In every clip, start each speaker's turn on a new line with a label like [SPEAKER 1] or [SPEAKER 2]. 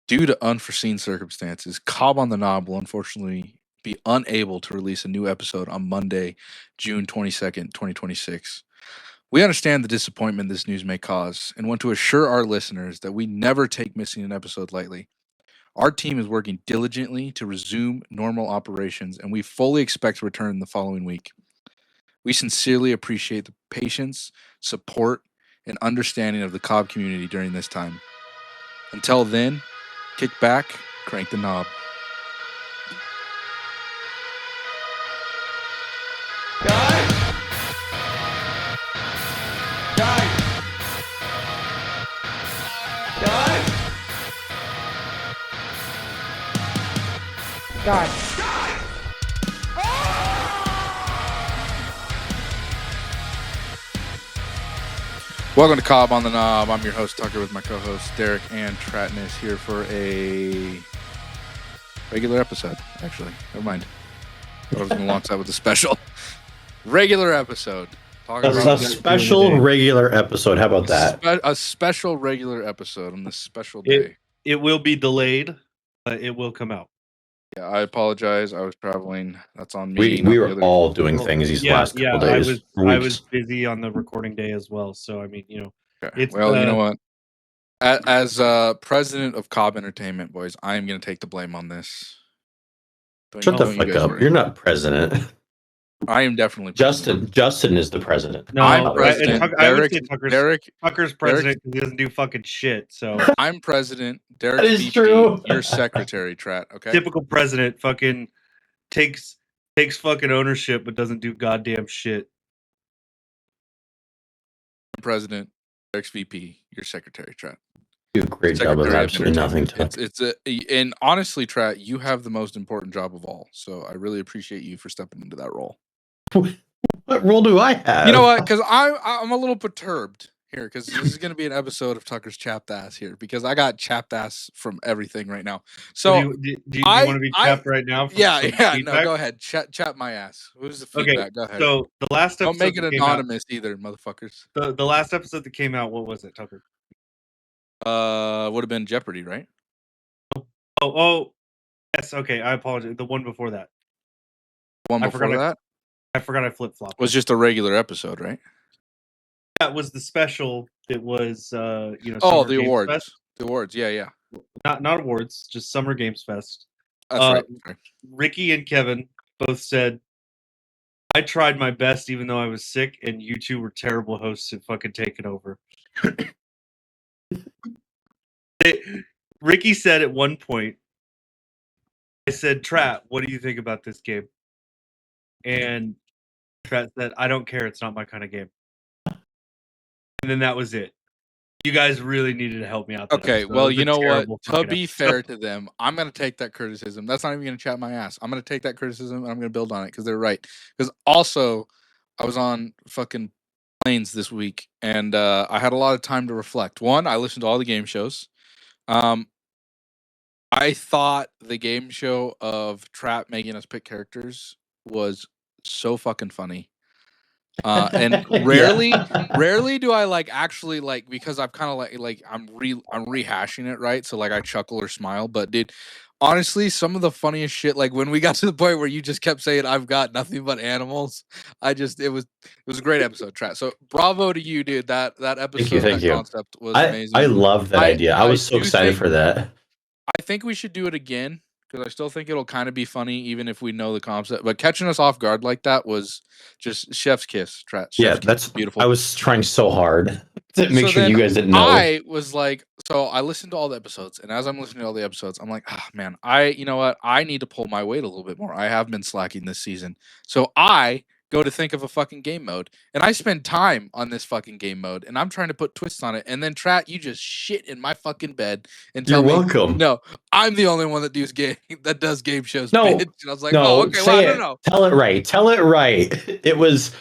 [SPEAKER 1] Due to unforeseen circumstances, Cobb on the Knob will unfortunately be unable to release a new episode on Monday, June 22nd, 2026. We understand the disappointment this news may cause and want to assure our listeners that we never take missing an episode lightly. Our team is working diligently to resume normal operations, and we fully expect to return the following week. We sincerely appreciate the patience, support, and understanding of the Cobb community during this time. Until then, kick back, crank the knob.
[SPEAKER 2] Guys!
[SPEAKER 3] God.
[SPEAKER 1] Welcome to Cobb on the Knob. I'm your host, Tucker, with my co-hosts, Derrick and Tratness, here for a regular episode, actually. Never mind. I was going to launch that with a special. Regular episode.
[SPEAKER 4] A special regular episode. How about that?
[SPEAKER 1] A special regular episode on this special day.
[SPEAKER 2] It will be delayed, but it will come out.
[SPEAKER 1] Yeah, I apologize. I was traveling. That's on me.
[SPEAKER 4] We were all doing things these last couple days.
[SPEAKER 2] I was busy on the recording day as well. So, I mean,
[SPEAKER 1] Okay. Well, you know what? As president of Cobb Entertainment, boys, I am going to take the blame on this.
[SPEAKER 4] Shut the fuck up. You're not president.
[SPEAKER 1] I am definitely president.
[SPEAKER 4] Justin is the president.
[SPEAKER 1] No, I'm president.
[SPEAKER 2] Tucker's president because he doesn't do fucking shit. So
[SPEAKER 1] I'm president. Derrick,
[SPEAKER 4] that is true.
[SPEAKER 1] You're secretary, Trat. Okay.
[SPEAKER 2] Typical president. Fucking takes fucking ownership, but doesn't do goddamn shit.
[SPEAKER 1] I'm president. Derrick's VP. You're secretary, Trat.
[SPEAKER 4] Do a great job of absolutely nothing.
[SPEAKER 1] And honestly, Trat, you have the most important job of all. So I really appreciate you for stepping into that role.
[SPEAKER 4] What role do I have?
[SPEAKER 1] You know what? Because I'm a little perturbed here because this is going to be an episode of Tucker's chapped ass here because I got chapped ass from everything right now. So
[SPEAKER 2] do you want to be chapped right now?
[SPEAKER 1] Yeah. No, go ahead. Chap my ass. Who's the feedback?
[SPEAKER 2] Okay,
[SPEAKER 1] go ahead.
[SPEAKER 2] So the last episode.
[SPEAKER 1] Don't make it anonymous either, motherfuckers.
[SPEAKER 2] The last episode that came out, what was it, Tucker?
[SPEAKER 1] Would have been Jeopardy, right?
[SPEAKER 2] Oh, yes. Okay, I apologize. The one before that. I forgot I flip-flopped.
[SPEAKER 1] It was just a regular episode, right?
[SPEAKER 2] That was the special. It was,
[SPEAKER 1] Oh, the awards. Fest. The awards, yeah.
[SPEAKER 2] Not awards, just Summer Games Fest.
[SPEAKER 1] That's right.
[SPEAKER 2] Ricky and Kevin both said, I tried my best even though I was sick, and you two were terrible hosts at fucking taking over. Ricky said at one point, I said, Trat, what do you think about this game? And Trat said, I don't care. It's not my kind of game. And then that was it. You guys really needed to help me out.
[SPEAKER 1] Okay, well, you know what? To be fair to them, I'm going to take that criticism. That's not even going to chat my ass. I'm going to take that criticism and I'm going to build on it because they're right. Because also, I was on fucking planes this week and I had a lot of time to reflect. One, I listened to all the game shows. I thought the game show of Trap making us pick characters was so fucking funny. And rarely do I actually because I've kind of I'm rehashing it, right? So I chuckle or smile, but dude, honestly, some of the funniest shit, when we got to the point where you just kept saying I've got nothing but animals, it was a great episode, Trap. So bravo to you, dude. That episode,
[SPEAKER 4] thank you.
[SPEAKER 1] Concept was amazing.
[SPEAKER 4] I love that idea. I was so excited for that.
[SPEAKER 1] I think we should do it again because I still think it'll kind of be funny even if we know the concept. But catching us off guard like that was just chef's kiss.
[SPEAKER 4] That's beautiful. I was trying so hard to make sure you guys didn't know.
[SPEAKER 1] I was I listened to all the episodes, and as I'm listening to all the episodes, I'm like, man, you know what? I need to pull my weight a little bit more. I have been slacking this season. So I go to think of a fucking game mode, and I spend time on this fucking game mode, and I'm trying to put twists on it, and then Trat, you just shit in my fucking bed and tell me,
[SPEAKER 4] welcome.
[SPEAKER 1] No, I'm the only one that does game shows.
[SPEAKER 4] No,
[SPEAKER 1] bitch. And I was like, oh, okay, well, I don't know.
[SPEAKER 4] Tell it right. It was,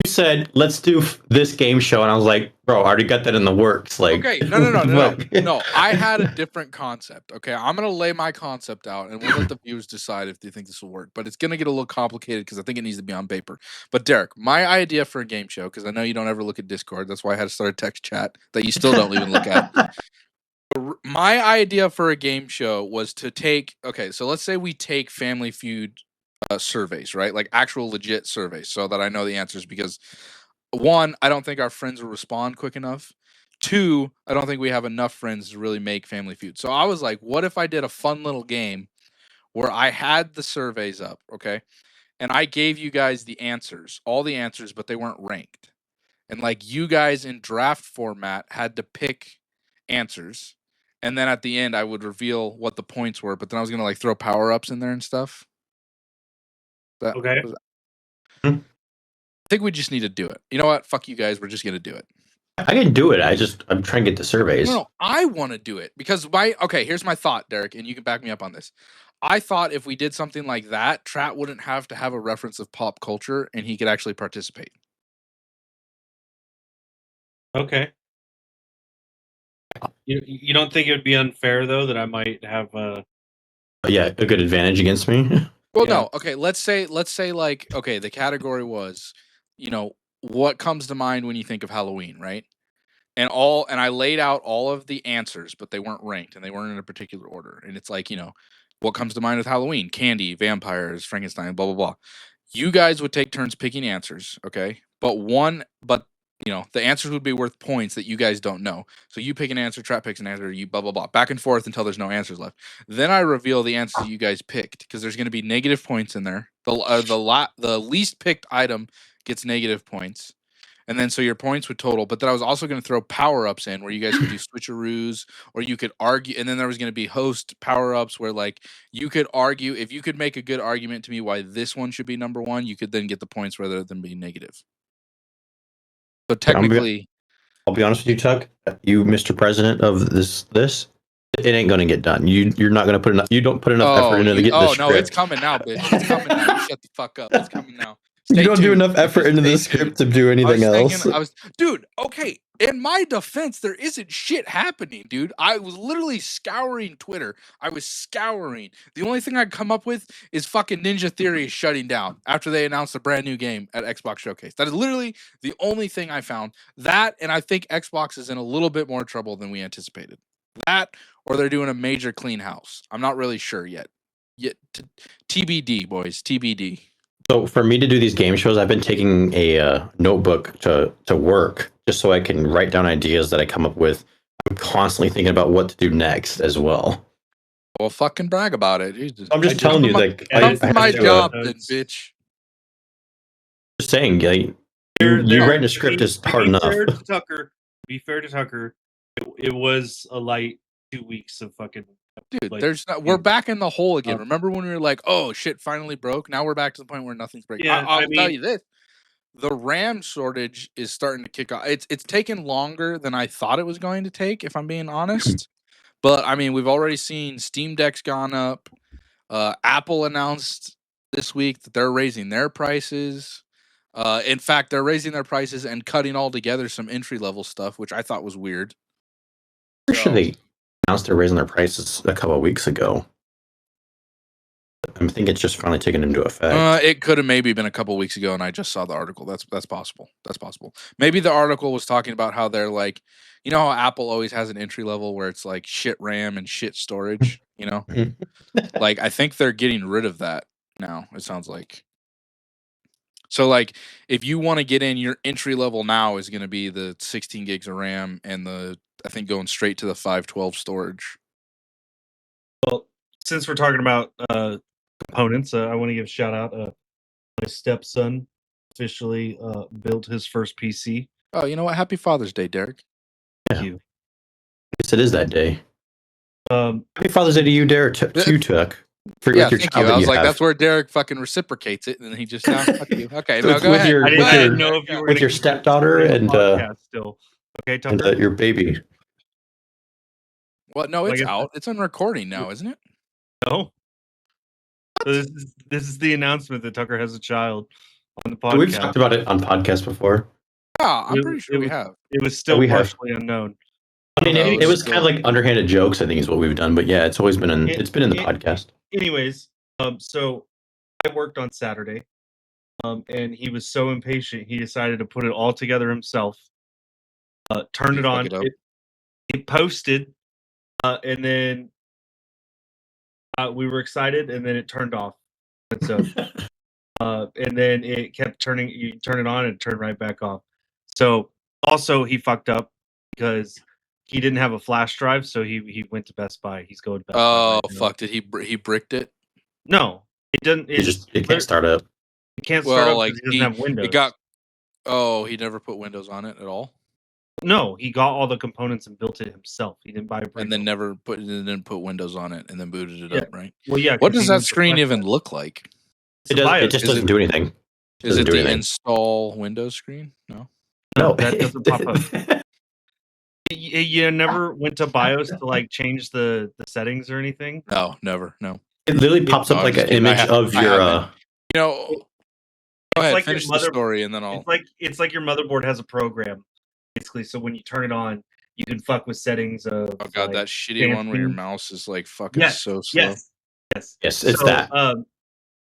[SPEAKER 4] you said, let's do this game show, and I was like, bro, I already got that in the works.
[SPEAKER 1] Okay, no. I had a different concept. Okay, I'm gonna lay my concept out, and we'll let the viewers decide if they think this will work. But it's gonna get a little complicated because I think it needs to be on paper. But Derrick, my idea for a game show, because I know you don't ever look at Discord. That's why I had to start a text chat that you still don't even look at. My idea for a game show was to take. Okay, so let's say we take Family Feud surveys, right? Like actual legit surveys, so that I know the answers. Because one, I don't think our friends will respond quick enough. Two, I don't think we have enough friends to really make Family Feud. So I was like, what if I did a fun little game where I had the surveys up, okay, and I gave you guys the answers, all the answers, but they weren't ranked. And like you guys in draft format had to pick answers. And then at the end I would reveal what the points were, but then I was gonna like throw power-ups in there and stuff.
[SPEAKER 2] Okay.
[SPEAKER 1] I think we just need to do it. You know what? Fuck you guys, we're just gonna do it.
[SPEAKER 4] I can do it. I'm trying to get the surveys.
[SPEAKER 1] No, I want to do it because here's my thought, Derek, and you can back me up on this. I thought if we did something like that, Trat wouldn't have to have a reference of pop culture and he could actually participate.
[SPEAKER 2] Okay. You don't think it would be unfair though that I might have
[SPEAKER 4] a good advantage against me?
[SPEAKER 1] Well, no. Okay, let's say like the category was, what comes to mind when you think of Halloween, right? And I laid out all of the answers, but they weren't ranked and they weren't in a particular order. And it's like, what comes to mind with Halloween? Candy, vampires, Frankenstein, blah blah blah. You guys would take turns picking answers, okay? But the answers would be worth points that you guys don't know. So you pick an answer, Trap picks an answer, you blah blah blah, back and forth until there's no answers left. Then I reveal the answers you guys picked because there's going to be negative points in there. The least picked item gets negative points, and then so your points would total. But then I was also going to throw power ups in where you guys could do switcheroos, or you could argue. And then there was going to be host power ups where like you could argue if you could make a good argument to me why this one should be number one, you could then get the points rather than being negative. So technically,
[SPEAKER 4] I'll be honest with you, Chuck. You, Mr. President of this, it ain't gonna get done. You're not gonna put enough. You don't put enough effort into getting the script.
[SPEAKER 1] No, it's coming now, bitch. It's coming now. You shut the fuck up. It's coming now.
[SPEAKER 4] You don't do enough effort into the script to do anything else.
[SPEAKER 1] Dude, okay. In my defense, there isn't shit happening, dude. I was literally scouring Twitter. I was scouring. The only thing I come up with is fucking Ninja Theory is shutting down after they announced a brand new game at Xbox Showcase. That is literally the only thing I found. That, and I think Xbox is in a little bit more trouble than we anticipated. That, or they're doing a major clean house. I'm not really sure yet. TBD, boys. TBD.
[SPEAKER 4] So for me to do these game shows, I've been taking a notebook to work just so I can write down ideas that I come up with. I'm constantly thinking about what to do next as well.
[SPEAKER 1] Well, fucking brag about it.
[SPEAKER 4] I'm just telling you, like,
[SPEAKER 1] that's my job, then, bitch.
[SPEAKER 4] Just saying, like, you writing a script is hard enough.
[SPEAKER 2] Be fair to Tucker, it was a light 2 weeks of fucking.
[SPEAKER 1] Dude, we're back in the hole again. Remember when we were like, "Oh shit, finally broke"? Now we're back to the point where nothing's breaking.
[SPEAKER 2] Yeah,
[SPEAKER 1] I'll tell you this: the RAM shortage is starting to kick off. It's taken longer than I thought it was going to take, if I'm being honest. But I mean, we've already seen Steam Deck's gone up. Apple announced this week that they're raising their prices. In fact, they're raising their prices and cutting altogether some entry level stuff, which I thought was weird.
[SPEAKER 4] They announced they're raising their prices a couple of weeks ago. I think it's just finally taken into effect.
[SPEAKER 1] It could have maybe been a couple of weeks ago, and I just saw the article. That's possible. That's possible. Maybe the article was talking about how they're like, you know how Apple always has an entry level where it's like shit RAM and shit storage. You know, like I think they're getting rid of that now. It sounds like. So like, if you want to get in, your entry level now is going to be the 16 gigs of RAM and I think going straight to the 512 storage.
[SPEAKER 2] Well, since we're talking about components, I want to give a shout out. My stepson officially built his first PC.
[SPEAKER 1] Oh, you know what? Happy Father's Day, Derek.
[SPEAKER 2] Thank you.
[SPEAKER 4] Yes, it is that day. Happy Father's Day to you, Derek. To you, Chuck.
[SPEAKER 1] Thank you. I was like, that's where Derek fucking reciprocates it, and then he just fuck you. Okay, now go ahead.
[SPEAKER 2] I didn't know if you were
[SPEAKER 4] with your stepdaughter and
[SPEAKER 2] still. Okay, Tucker.
[SPEAKER 4] And your baby.
[SPEAKER 1] What? No, it's out. It's on recording now, isn't it?
[SPEAKER 2] No. So this is the announcement that Tucker has a child on the podcast.
[SPEAKER 4] We've talked about it on podcasts before.
[SPEAKER 1] Yeah, I'm pretty sure we have.
[SPEAKER 2] It was still partially unknown.
[SPEAKER 4] I mean, it was kind of like underhanded jokes, I think, is what we've done. But yeah, it's always been it's been in the podcast.
[SPEAKER 2] Anyways, so I worked on Saturday, and he was so impatient, he decided to put it all together himself. Turned it on. It posted. And then we were excited, and then it turned off. And so, and then it kept turning. You turn it on, and it turned right back off. So also he fucked up because he didn't have a flash drive, so he went to Best Buy. He's going to Best Buy.
[SPEAKER 1] Oh
[SPEAKER 2] Right now.
[SPEAKER 1] fuck! Did he bricked it?
[SPEAKER 2] No, it doesn't.
[SPEAKER 4] It can't start up.
[SPEAKER 2] It can't start
[SPEAKER 1] Well,
[SPEAKER 2] up
[SPEAKER 1] like
[SPEAKER 2] because he doesn't have Windows.
[SPEAKER 1] he got. Oh, he never put Windows on it at all.
[SPEAKER 2] No, he got all the components and built it himself. He didn't buy a
[SPEAKER 1] And then didn't put Windows on it, and then booted it
[SPEAKER 2] Yeah.
[SPEAKER 1] up, right?
[SPEAKER 2] Well, yeah.
[SPEAKER 1] What
[SPEAKER 2] 'cause
[SPEAKER 1] does
[SPEAKER 2] he
[SPEAKER 1] that
[SPEAKER 2] needs a
[SPEAKER 1] screen
[SPEAKER 2] flash
[SPEAKER 1] even
[SPEAKER 2] drive.
[SPEAKER 1] look like?
[SPEAKER 2] It's a
[SPEAKER 4] It
[SPEAKER 2] BIOS.
[SPEAKER 4] just doesn't do anything.
[SPEAKER 1] Is it
[SPEAKER 4] do
[SPEAKER 1] the
[SPEAKER 4] anything.
[SPEAKER 1] install Windows screen? No.
[SPEAKER 2] No, that doesn't pop up. You never went to BIOS to like change the settings or anything?
[SPEAKER 1] No, never. No.
[SPEAKER 4] It literally pops
[SPEAKER 1] No,
[SPEAKER 4] up
[SPEAKER 1] I'm
[SPEAKER 4] like
[SPEAKER 1] just
[SPEAKER 4] an
[SPEAKER 1] kidding.
[SPEAKER 4] image of
[SPEAKER 1] I
[SPEAKER 4] your.
[SPEAKER 1] haven't. You know, go ahead.
[SPEAKER 2] like
[SPEAKER 1] Finish
[SPEAKER 2] your
[SPEAKER 1] the story, and then I'll.
[SPEAKER 2] It's like your motherboard has a program, basically. So when you turn it on, you can fuck with settings of.
[SPEAKER 1] Oh god,
[SPEAKER 2] like,
[SPEAKER 1] that shitty one where your
[SPEAKER 2] dancing.
[SPEAKER 1] mouse is like fucking so slow.
[SPEAKER 2] Yes.
[SPEAKER 4] Yes, it's that.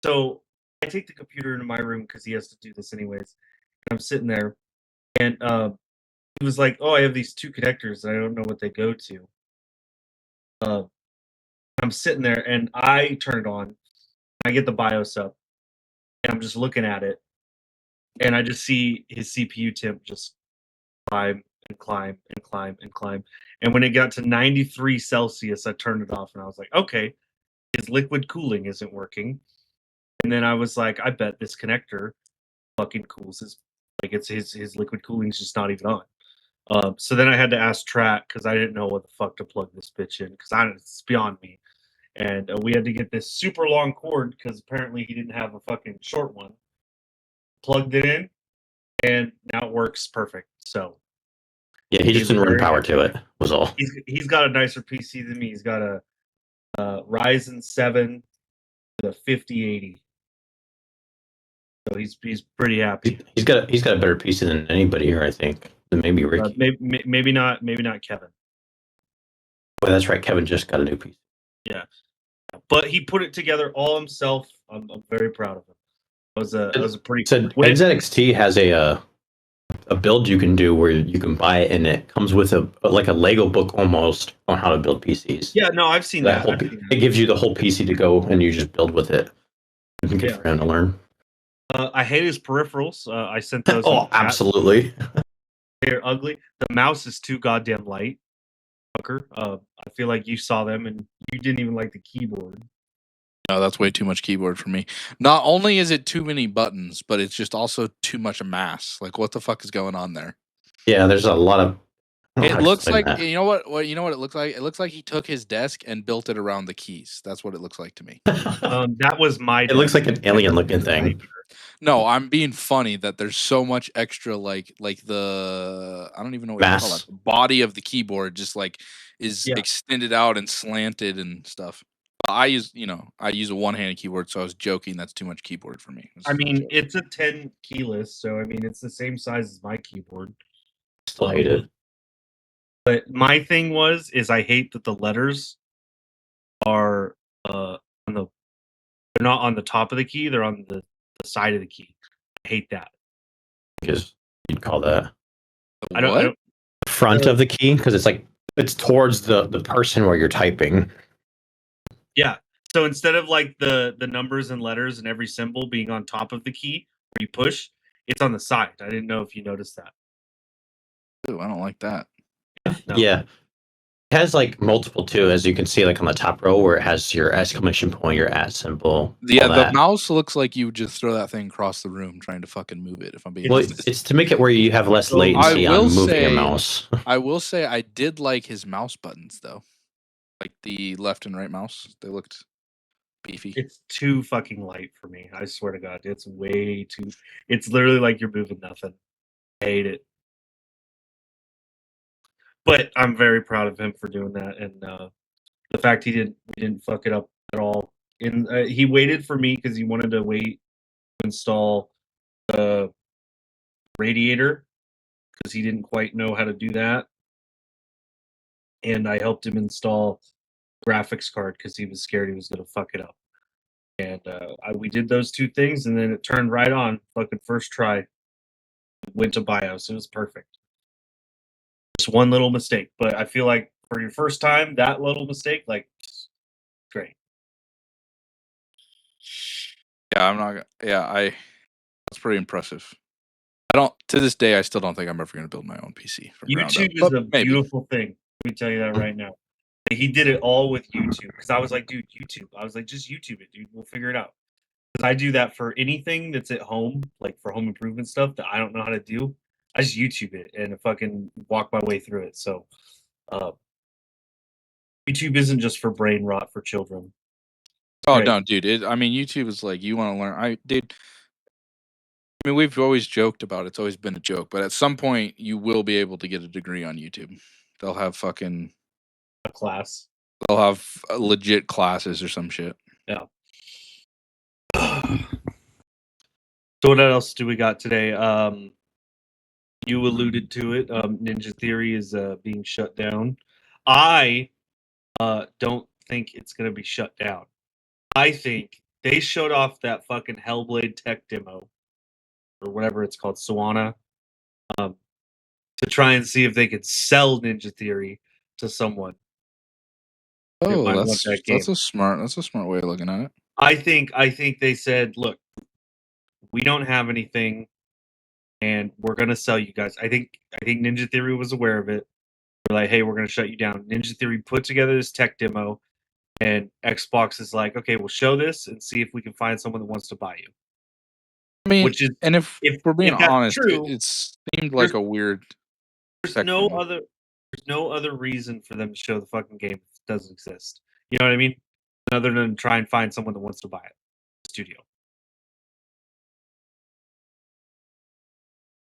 [SPEAKER 2] So I take the computer into my room because he has to do this anyways. And I'm sitting there, and he was like, "Oh, I have these two connectors, and I don't know what they go to." I'm sitting there, and I turn it on. I get the BIOS up, and I'm just looking at it, and I just see his CPU temp just climb and climb and climb and climb. And when it got to 93 Celsius, I turned it off, and I was like, "Okay, his liquid cooling isn't working." And then I was like, "I bet this connector fucking cools his his liquid cooling's just not even on." So then I had to ask Trat because I didn't know what the fuck to plug this bitch in because it's beyond me. And we had to get this super long cord because apparently he didn't have a fucking short one. Plugged it in, and now it works perfect. So
[SPEAKER 4] Yeah, he just didn't run power to it. Was all.
[SPEAKER 2] He's got a nicer PC than me. He's got a Ryzen 7 with a 5080. So he's pretty happy.
[SPEAKER 4] He's got a better PC than anybody here, I think. Than maybe Ricky.
[SPEAKER 2] Maybe not Kevin.
[SPEAKER 4] Well, that's right. Kevin just got a new PC.
[SPEAKER 2] Yeah, but he put it together all himself. I'm very proud of him. It was a pretty.
[SPEAKER 4] So NZXT has a build you can do where you can buy it, and it comes with a Lego book almost on how to build PCs.
[SPEAKER 2] Yeah, no, I've seen that.
[SPEAKER 4] It gives you the whole PC to go, and you just build with it. You can get for him to learn.
[SPEAKER 2] I hate his peripherals. I sent those.
[SPEAKER 4] Oh, absolutely.
[SPEAKER 2] They're ugly. The mouse is too goddamn light. Fucker. I feel like you saw them and you didn't even like the keyboard.
[SPEAKER 1] No, that's way too much keyboard for me. Not only is it too many buttons, but it's just also too much mass. Like, what the fuck is going on there?
[SPEAKER 4] Yeah, there's a lot of.
[SPEAKER 1] It looks like you know what it looks like. It looks like he took his desk and built it around the keys. That's what it looks like to me.
[SPEAKER 2] That was my.
[SPEAKER 4] It looks like an alien-looking thing.
[SPEAKER 1] No, I'm being funny that there's so much extra like the I don't even know what you call it. The body of the keyboard just like is extended out and slanted and stuff. I use a one-handed keyboard, so I was joking. That's too much keyboard for me.
[SPEAKER 2] I mean, it's a 10 keyless, so I mean, it's the same size as my keyboard.
[SPEAKER 4] Still hate it.
[SPEAKER 2] But my thing is I hate that the letters are they're not on the top of the key; they're on the side of the key. I hate that.
[SPEAKER 4] Because you'd call that
[SPEAKER 2] I don't
[SPEAKER 4] front of the key because it's towards the person where you're typing.
[SPEAKER 2] Yeah. So instead of like the numbers and letters and every symbol being on top of the key where you push, it's on the side. I didn't know if you noticed that.
[SPEAKER 1] Ooh, I don't like that.
[SPEAKER 2] No.
[SPEAKER 4] Yeah. It has like multiple too, as you can see, like on the top row where it has your exclamation point, your @ symbol.
[SPEAKER 1] Yeah, the mouse looks like you would just throw that thing across the room trying to fucking move it. If I'm being honest,
[SPEAKER 4] it's to make it where you have less latency on moving your mouse.
[SPEAKER 1] I will say I did like his mouse buttons though, like the left and right mouse. They looked beefy.
[SPEAKER 2] It's too fucking light for me. I swear to God, it's way too. It's literally like you're moving nothing. I hate it. But I'm very proud of him for doing that, and the fact he didn't fuck it up at all. And he waited for me because he wanted to wait to install the radiator because he didn't quite know how to do that. And I helped him install graphics card because he was scared he was going to fuck it up. And we did those two things, and then it turned right on. Fucking first try. Went to BIOS. It was perfect. Just one little mistake, but I feel like for your first time, that little mistake, like, great.
[SPEAKER 1] Yeah, I'm not. Yeah, that's pretty impressive. I don't. To this day, I still don't think I'm ever going to build my own PC from ground up.
[SPEAKER 2] YouTube is
[SPEAKER 1] But
[SPEAKER 2] a
[SPEAKER 1] maybe.
[SPEAKER 2] beautiful thing. Let me tell you that right now. He did it all with YouTube because I was like, dude, YouTube. I was like, just YouTube it, dude. We'll figure it out. Because I do that for anything that's at home, like for home improvement stuff that I don't know how to do. I just YouTube it and fucking walk my way through it. So, YouTube isn't just for brain rot for children.
[SPEAKER 1] Oh
[SPEAKER 2] Right.
[SPEAKER 1] no, dude! I mean, YouTube is like you want to learn. I mean, we've always joked about it. It's always been a joke, but at some point, you will be able to get a degree on YouTube. They'll have fucking
[SPEAKER 2] A class.
[SPEAKER 1] They'll have legit classes or some shit.
[SPEAKER 2] Yeah. So what else do we got today? You alluded to it. Ninja Theory is being shut down. I don't think it's going to be shut down. I think they showed off that fucking Hellblade tech demo or whatever it's called, Swana, to try and see if they could sell Ninja Theory to someone.
[SPEAKER 1] Oh,
[SPEAKER 2] might want
[SPEAKER 1] that's
[SPEAKER 2] that game.
[SPEAKER 1] a smart way of looking at it.
[SPEAKER 2] I think they said, look, we don't have anything, and we're gonna sell you guys. I think Ninja Theory was aware of it. They're like, hey, we're gonna shut you down. Ninja Theory put together this tech demo, and Xbox is like, okay, we'll show this and see if we can find someone that wants to buy you.
[SPEAKER 1] I mean,
[SPEAKER 2] Which is,
[SPEAKER 1] and if we're being
[SPEAKER 2] if that's
[SPEAKER 1] honest,
[SPEAKER 2] true,
[SPEAKER 1] it seemed like a weird.
[SPEAKER 2] there's no other reason for them to show the fucking game if it doesn't exist. You know what I mean? Other than try and find someone that wants to buy it. Studio.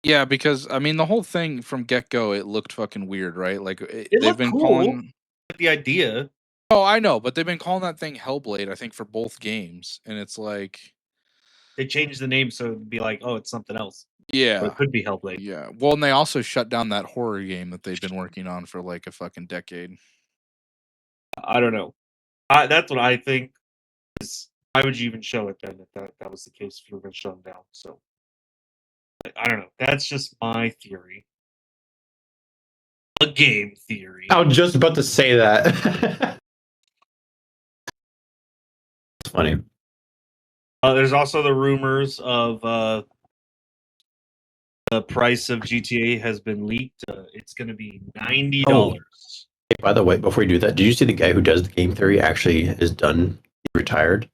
[SPEAKER 1] Yeah, because I mean, the whole thing from get go, it looked fucking weird, right? Like they've been
[SPEAKER 2] cool.
[SPEAKER 1] calling
[SPEAKER 2] The idea.
[SPEAKER 1] Oh, I know, but they've been calling that thing Hellblade, I think, for both games, and it's like
[SPEAKER 2] They changed the name so it'd be like, oh, it's something else.
[SPEAKER 1] yeah,
[SPEAKER 2] Or it could be Hellblade.
[SPEAKER 1] Yeah. Well, and they also shut down that horror game that they've been working on for like a fucking decade.
[SPEAKER 2] I don't know. That's what I think. Why would you even show it then if that was the case if you were going to shut them down? So I don't know. That's just my theory. A game theory.
[SPEAKER 4] I was just about to say that. It's funny.
[SPEAKER 2] There's also the rumors of the price of GTA has been leaked. It's going to be $90.
[SPEAKER 4] Oh. Hey, by the way, before you do that, did you see the guy who does the game theory actually is done? He retired.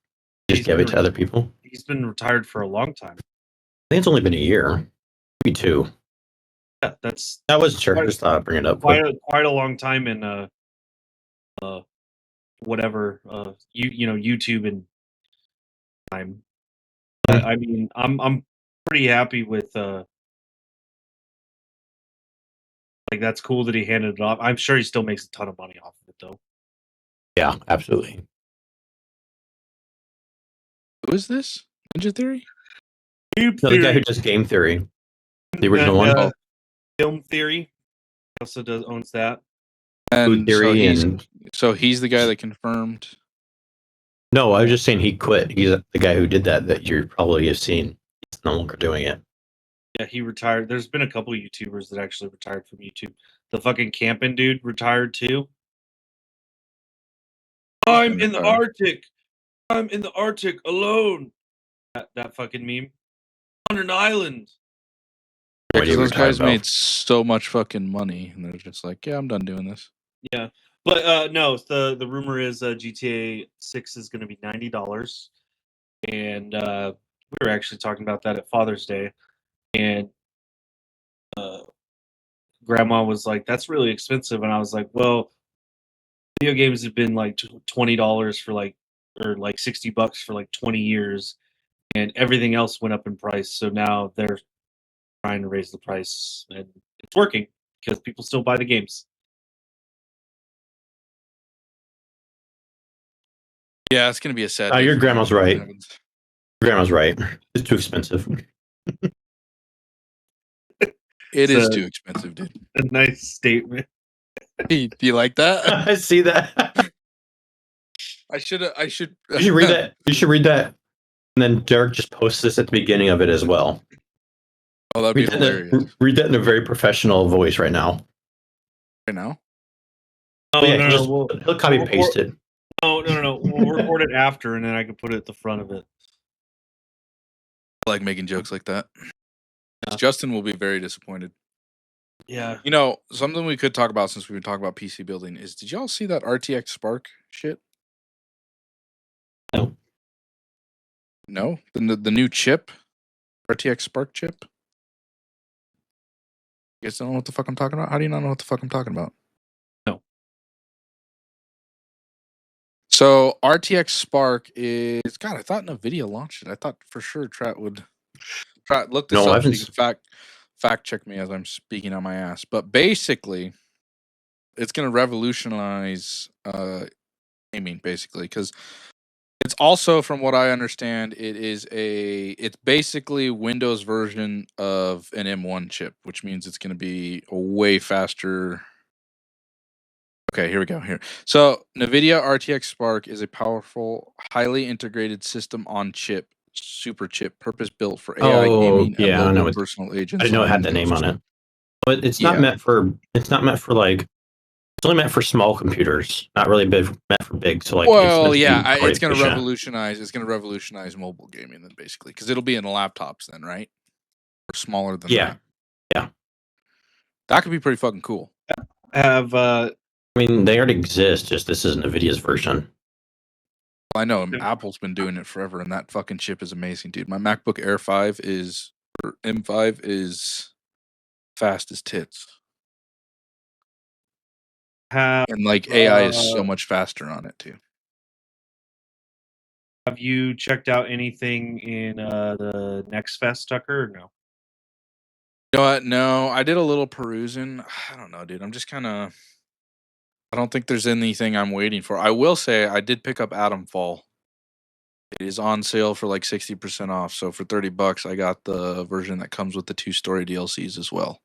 [SPEAKER 4] Just gave it to other people.
[SPEAKER 2] He's been retired for a long time.
[SPEAKER 4] I think it's only been a year, maybe 2.
[SPEAKER 2] Yeah,
[SPEAKER 4] that was sure. Just thought I'd bring it up.
[SPEAKER 2] Quite a long time in whatever YouTube and time. I mean, I'm pretty happy with like that's cool that he handed it off. I'm sure he still makes a ton of money off of it though.
[SPEAKER 4] Yeah, absolutely.
[SPEAKER 1] Who is this? Ninja Theory?
[SPEAKER 4] No, the guy who does game theory. The original one.
[SPEAKER 2] Film Theory also owns that.
[SPEAKER 1] And
[SPEAKER 4] theory
[SPEAKER 1] so he's the guy that confirmed.
[SPEAKER 4] No, I was just saying he quit. He's the guy who did that you probably have seen. He's no longer doing it.
[SPEAKER 2] Yeah, he retired. There's been a couple of YouTubers that actually retired from YouTube. The fucking camping dude retired too. I'm in the Arctic. I'm in the Arctic alone. That fucking meme. On an island.
[SPEAKER 1] Because those guys made so much fucking money, and they're just like, yeah, I'm done doing this.
[SPEAKER 2] Yeah. But no, the rumor is GTA 6 is going to be $90. And we were actually talking about that at Father's Day. And Grandma was like, that's really expensive. And I was like, well, video games have been like $20 for like, or like $60 for like 20 years. And everything else went up in price. So now they're trying to raise the price. And it's working because people still buy the games.
[SPEAKER 1] Yeah, it's going to be a sad.
[SPEAKER 4] Your grandma's right. Grandma's right. It's too expensive.
[SPEAKER 1] It is too expensive, dude.
[SPEAKER 2] A nice statement.
[SPEAKER 1] Hey, do you like that?
[SPEAKER 4] I see that.
[SPEAKER 1] I should.
[SPEAKER 4] You should read that. You should read that. And then Derrick just posts this at the beginning of it as well.
[SPEAKER 1] Oh, that'd be hilarious.
[SPEAKER 4] Read that in a very professional voice right now.
[SPEAKER 1] Right now?
[SPEAKER 2] Oh,
[SPEAKER 4] yeah,
[SPEAKER 2] no,
[SPEAKER 4] he'll copy paste it.
[SPEAKER 2] No. We'll record it after, and then I can put it at the front of it.
[SPEAKER 1] I like making jokes like that.
[SPEAKER 2] Yeah.
[SPEAKER 1] Justin will be very disappointed.
[SPEAKER 2] Yeah.
[SPEAKER 1] You know, something we could talk about since we've been talking about PC building is, did y'all see that RTX Spark shit?
[SPEAKER 4] No.
[SPEAKER 1] No? The new chip? RTX Spark chip? You guys don't know what the fuck I'm talking about? How do you not know what the fuck I'm talking about?
[SPEAKER 2] No.
[SPEAKER 1] So RTX Spark is, God, I thought NVIDIA launched it. I thought for sure Trat would look this
[SPEAKER 4] No, I
[SPEAKER 1] up so
[SPEAKER 4] haven't
[SPEAKER 1] you can fact check me as I'm speaking on my ass. But basically, it's gonna revolutionize gaming, basically, because it's also, from what I understand, it's basically Windows version of an M1 chip, which means it's gonna be a way faster. Okay, here we go. Here. So, NVIDIA RTX Spark is a powerful, highly integrated system on chip, super chip, purpose built for AI gaming and
[SPEAKER 4] yeah, I know.
[SPEAKER 1] local personal agents.
[SPEAKER 4] I didn't know it
[SPEAKER 1] on
[SPEAKER 4] had the
[SPEAKER 1] Windows.
[SPEAKER 4] name on it, but it's
[SPEAKER 1] Yeah.
[SPEAKER 4] not meant for. It's not meant for like. It's only meant for small computers, not really big. Meant for big. So like,
[SPEAKER 1] Well,
[SPEAKER 4] it's
[SPEAKER 1] yeah,
[SPEAKER 4] quite
[SPEAKER 1] it's going to
[SPEAKER 4] efficient.
[SPEAKER 1] revolutionize. It's going to revolutionize mobile gaming then, basically, because it'll be in laptops then, right? Or smaller than
[SPEAKER 4] Yeah,
[SPEAKER 1] that.
[SPEAKER 4] yeah.
[SPEAKER 1] That could be pretty fucking cool.
[SPEAKER 2] Have
[SPEAKER 4] I mean, they already exist. Just this is NVIDIA's version.
[SPEAKER 1] Well, I know Apple's been doing it forever, and that fucking chip is amazing, dude. My MacBook Air 5 or M5 is fast as tits.
[SPEAKER 2] have
[SPEAKER 1] And like AI is so much faster on it too.
[SPEAKER 2] Have you checked out anything in the Next Fest, Tucker? Or no.
[SPEAKER 1] You know what? No, I did a little perusing. I don't know, dude. I'm just kind of. I don't think there's anything I'm waiting for. I will say I did pick up Atom Fall. It is on sale for like 60% off. So for $30, I got the version that comes with the 2-story DLCs as well.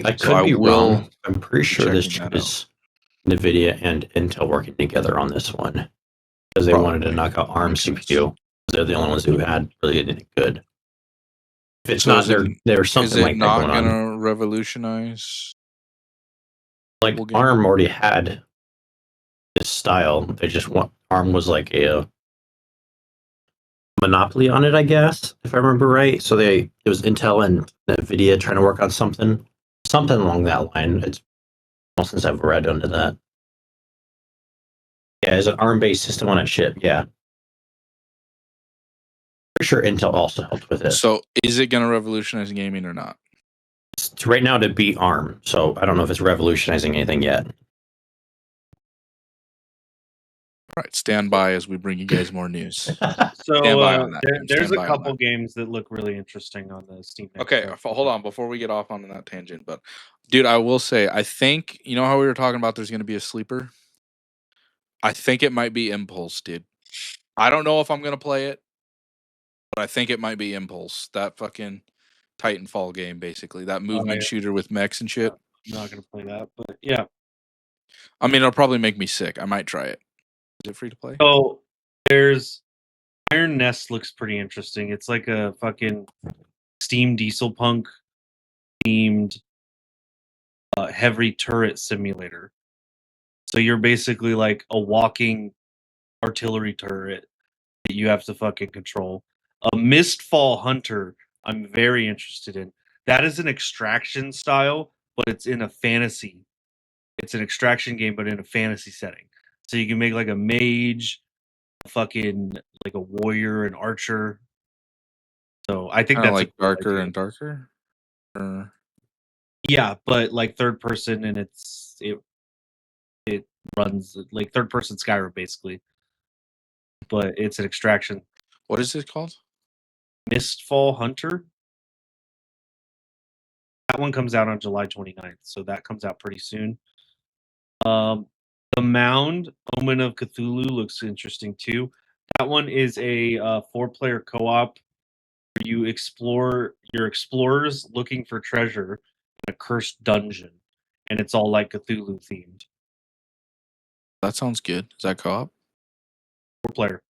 [SPEAKER 4] I could be wrong. I'm pretty sure this chip is NVIDIA and Intel working together on this one because they wanted to knock out ARM CPU. They're the only ones who had really anything good. If it's not, there's something like that going on. Is it not
[SPEAKER 1] going to revolutionize?
[SPEAKER 4] Like ARM already had this style. They just want ARM was like a monopoly on it, I guess, if I remember right. So it was Intel and NVIDIA trying to work on something along that line. It's almost since I've read into that. Yeah, it's an ARM-based system on a chip. Yeah, pretty sure Intel also helped with it.
[SPEAKER 1] So, is it going to revolutionize gaming or not?
[SPEAKER 4] It's right now to beat ARM. So I don't know if it's revolutionizing anything yet.
[SPEAKER 1] All right, stand by as we bring you guys more news.
[SPEAKER 2] So there's a couple games that look really interesting on the Steam.
[SPEAKER 1] Okay, hold on before we get off on that tangent. But, dude, I will say, I think, you know how we were talking about there's going to be a sleeper? I think it might be Impulse, dude. I don't know if I'm going to play it, but I think it might be Impulse. That fucking Titanfall game, basically. That movement shooter with mechs and shit.
[SPEAKER 2] I'm not going to play that, but yeah.
[SPEAKER 1] I mean, it'll probably make me sick. I might try it. Is it free to play?
[SPEAKER 2] Oh, there's Iron Nest looks pretty interesting. It's like a fucking Steam Diesel Punk themed heavy turret simulator. So you're basically like a walking artillery turret that you have to fucking control. A Mistfall Hunter, I'm very interested in. That is an extraction style, but it's in a fantasy. It's an extraction game, but in a fantasy setting. So you can make like a mage, fucking like a warrior, an archer. So I think that's
[SPEAKER 1] like darker and darker.
[SPEAKER 2] Yeah, but like third person, and it runs like third person Skyrim basically, but it's an extraction.
[SPEAKER 1] What is it called?
[SPEAKER 2] Mistfall Hunter. That one comes out on July 29th, so that comes out pretty soon. The Mound, Omen of Cthulhu looks interesting too. That one is a 4-player co-op where you're explorers looking for treasure in a cursed dungeon, and it's all like Cthulhu themed.
[SPEAKER 1] That sounds good. Is that co-op?
[SPEAKER 2] 4-player.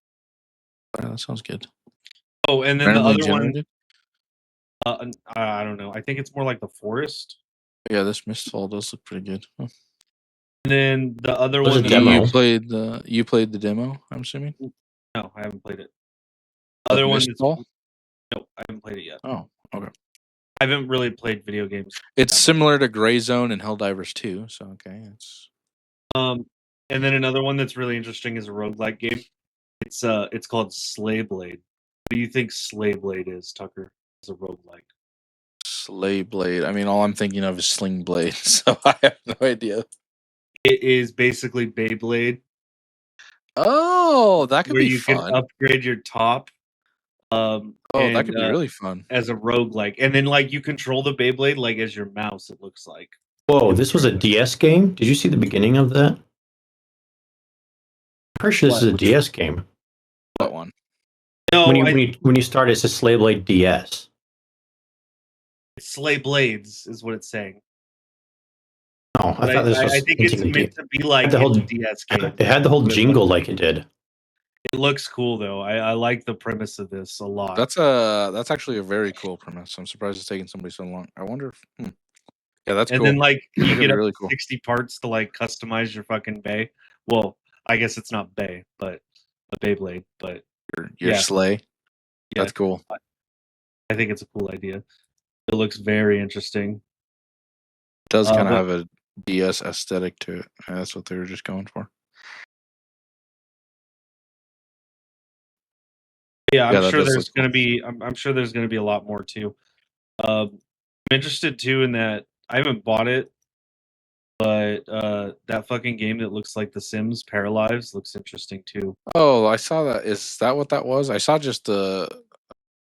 [SPEAKER 1] Yeah, that sounds good.
[SPEAKER 2] Oh, and then the other one. I don't know. I think it's more like The Forest.
[SPEAKER 1] Yeah, this Mistfall does look pretty good. Huh.
[SPEAKER 2] And then the other
[SPEAKER 4] Was
[SPEAKER 2] one
[SPEAKER 4] a
[SPEAKER 2] that
[SPEAKER 4] demo.
[SPEAKER 1] You played the demo, I'm assuming?
[SPEAKER 2] no, I haven't played it. Other one that's
[SPEAKER 1] Mistfall?
[SPEAKER 2] no, I haven't played it yet.
[SPEAKER 1] Oh, okay.
[SPEAKER 2] I haven't really played video games.
[SPEAKER 1] It's
[SPEAKER 2] that much.
[SPEAKER 1] similar to Gray Zone and Helldivers 2, so okay, it's
[SPEAKER 2] And then another one that's really interesting is a roguelike game. It's called Slayblade. What do you think Slayblade is, Tucker? As a roguelike.
[SPEAKER 1] Slay Blade. I mean, all I'm thinking of is Sling Blade, so I have no idea.
[SPEAKER 2] It is basically Beyblade.
[SPEAKER 1] Oh, that could
[SPEAKER 2] where
[SPEAKER 1] be
[SPEAKER 2] you
[SPEAKER 1] fun.
[SPEAKER 2] can upgrade your top.
[SPEAKER 1] That could be really fun.
[SPEAKER 2] As a roguelike. And then like you control the Beyblade like as your mouse, it looks like.
[SPEAKER 4] Whoa, this was a DS game? Did you see the beginning of that? I'm pretty sure this is a DS game.
[SPEAKER 1] What one?
[SPEAKER 2] No,
[SPEAKER 4] when you start, it's a Slayblade DS.
[SPEAKER 2] Slay Blades is what it's saying.
[SPEAKER 4] Oh, I thought this was.
[SPEAKER 2] I think it's meant to be like
[SPEAKER 4] the whole
[SPEAKER 2] DS game.
[SPEAKER 4] It had the whole jingle like it did.
[SPEAKER 2] It looks cool though. I like the premise of this a lot.
[SPEAKER 1] That's actually a very cool premise. I'm surprised it's taking somebody so long. I wonder if yeah, that's
[SPEAKER 2] and
[SPEAKER 1] cool.
[SPEAKER 2] Then like you get
[SPEAKER 1] really
[SPEAKER 2] up
[SPEAKER 1] cool.
[SPEAKER 2] 60 parts to like customize your fucking Bey. Well, I guess it's not Bey, but a Beyblade, but
[SPEAKER 1] your sleigh.
[SPEAKER 2] Yeah,
[SPEAKER 1] that's cool.
[SPEAKER 2] I think it's a cool idea. It looks very interesting.
[SPEAKER 1] It does kind of have a DS aesthetic to it. That's what they were just going for.
[SPEAKER 2] Yeah, I'm sure there's going to be. I'm sure there's going to be a lot more too. I'm interested too in that. I haven't bought it, but that fucking game that looks like The Sims, Paralives, looks interesting too.
[SPEAKER 1] Oh, I saw that. Is that what that was? I saw just the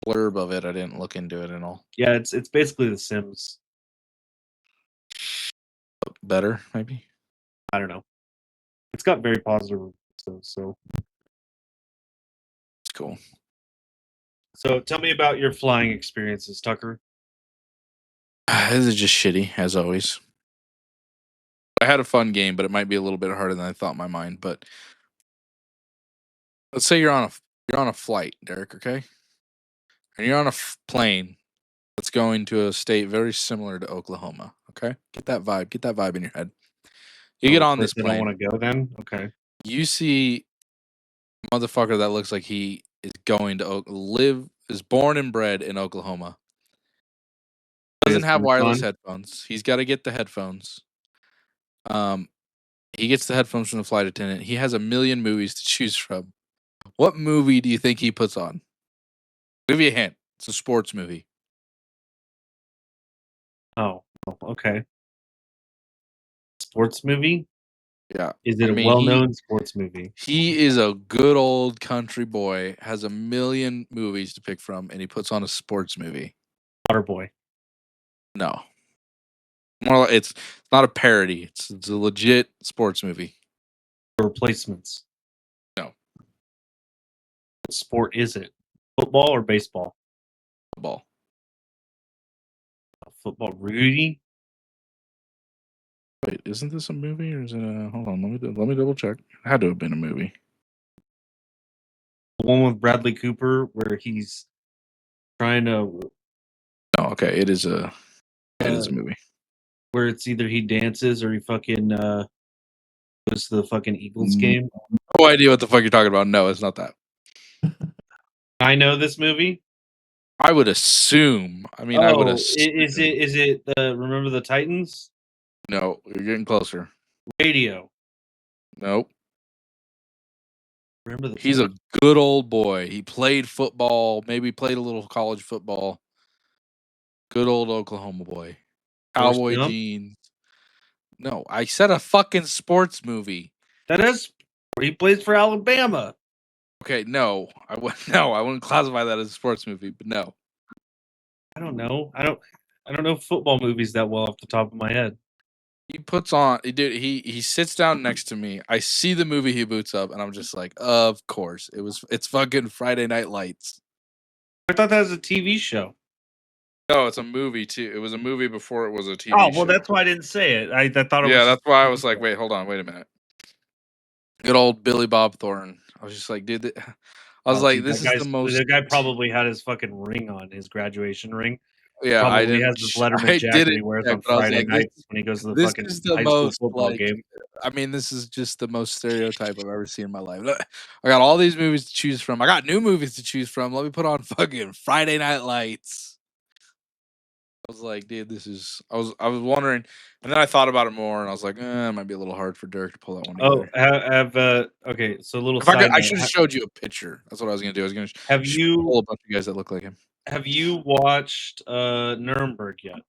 [SPEAKER 1] blurb of it. I didn't look into it at all.
[SPEAKER 2] Yeah, it's basically The Sims.
[SPEAKER 1] Better, maybe.
[SPEAKER 2] I don't know. It's got very positive reviews, so
[SPEAKER 1] it's cool.
[SPEAKER 2] So tell me about your flying experiences, Tucker.
[SPEAKER 1] This is just shitty, as always. I had a fun game, but it might be a little bit harder than I thought in my mind. But let's say you're on a flight, Derrick, okay? And you're on a plane that's going to a state very similar to Oklahoma, okay? Get that vibe in your head. You get on this plane.
[SPEAKER 2] I don't want to go then? Okay.
[SPEAKER 1] You see a motherfucker that looks like he is going to is born and bred in Oklahoma. Doesn't have wireless headphones. He's got to get the headphones. He gets the headphones from the flight attendant. He has a million movies to choose from. What movie do you think he puts on? I'll give you a hint. It's a sports movie.
[SPEAKER 2] Oh, okay. Sports movie?
[SPEAKER 1] Yeah.
[SPEAKER 2] Is it a well-known sports movie?
[SPEAKER 1] He is a good old country boy, has a million movies to pick from, and he puts on a sports movie.
[SPEAKER 2] Waterboy.
[SPEAKER 1] No. More like, it's not a parody. It's a legit sports movie.
[SPEAKER 2] Replacements.
[SPEAKER 1] No.
[SPEAKER 2] What sport is it? Football or baseball?
[SPEAKER 1] Football.
[SPEAKER 2] Football. Rudy?
[SPEAKER 1] Wait, isn't this a movie or is it a... Hold on, let me double check. It had to have been a movie.
[SPEAKER 2] The one with Bradley Cooper where he's trying to...
[SPEAKER 1] Oh, okay. It is a movie.
[SPEAKER 2] Where it's either he dances or he fucking goes to the fucking Eagles game.
[SPEAKER 1] No idea what the fuck you're talking about. No, it's not that.
[SPEAKER 2] I know this movie.
[SPEAKER 1] I would assume. I mean, I would assume.
[SPEAKER 2] Is it Remember the Titans?
[SPEAKER 1] No, you're getting closer.
[SPEAKER 2] Radio.
[SPEAKER 1] Nope.
[SPEAKER 2] Remember the
[SPEAKER 1] He's a good old boy. He played football, maybe played a little college football. Good old Oklahoma boy. Cowboy jeans. No, I said a fucking sports movie.
[SPEAKER 2] That is where he plays for Alabama.
[SPEAKER 1] Okay, no. I wouldn't classify that as a sports movie, but no.
[SPEAKER 2] I don't know. I don't know football movies that well off the top of my head.
[SPEAKER 1] He puts on, dude, he sits down next to me. I see the movie he boots up, and I'm just like, of course. It's fucking Friday Night Lights.
[SPEAKER 2] I thought that was a TV show.
[SPEAKER 1] No, it's a movie too. It was a movie before it was a TV show.
[SPEAKER 2] Oh, well, that's why I didn't say it. I thought it was.
[SPEAKER 1] Yeah, that's why I was like, wait, hold on, wait a minute. Good old Billy Bob Thornton. I was just like, dude, I was like, this is the most.
[SPEAKER 2] The guy probably had his fucking ring on, his graduation ring.
[SPEAKER 1] Yeah, I
[SPEAKER 2] Probably
[SPEAKER 1] didn't.
[SPEAKER 2] has this Letterman
[SPEAKER 1] I
[SPEAKER 2] jacket
[SPEAKER 1] didn't
[SPEAKER 2] he wears
[SPEAKER 1] check,
[SPEAKER 2] on
[SPEAKER 1] but I was
[SPEAKER 2] Friday
[SPEAKER 1] like,
[SPEAKER 2] nights when he goes to the
[SPEAKER 1] this
[SPEAKER 2] fucking
[SPEAKER 1] is the
[SPEAKER 2] high school
[SPEAKER 1] most
[SPEAKER 2] football
[SPEAKER 1] like.
[SPEAKER 2] game.
[SPEAKER 1] I mean, this is just the most stereotype I've ever seen in my life. I got all these movies to choose from. I got new movies to choose from. Let me put on fucking Friday Night Lights. I was like, dude, this is. I was wondering, and then I thought about it more, and I was like, it might be a little hard for Derrick to pull that one
[SPEAKER 2] Oh,
[SPEAKER 1] together.
[SPEAKER 2] okay. So a little
[SPEAKER 1] If I could,
[SPEAKER 2] side
[SPEAKER 1] I
[SPEAKER 2] note.
[SPEAKER 1] should have showed you a picture. That's what I was gonna do. I was gonna
[SPEAKER 2] Have
[SPEAKER 1] pull
[SPEAKER 2] you
[SPEAKER 1] a bunch of guys that look like him.
[SPEAKER 2] have you watched Nuremberg yet?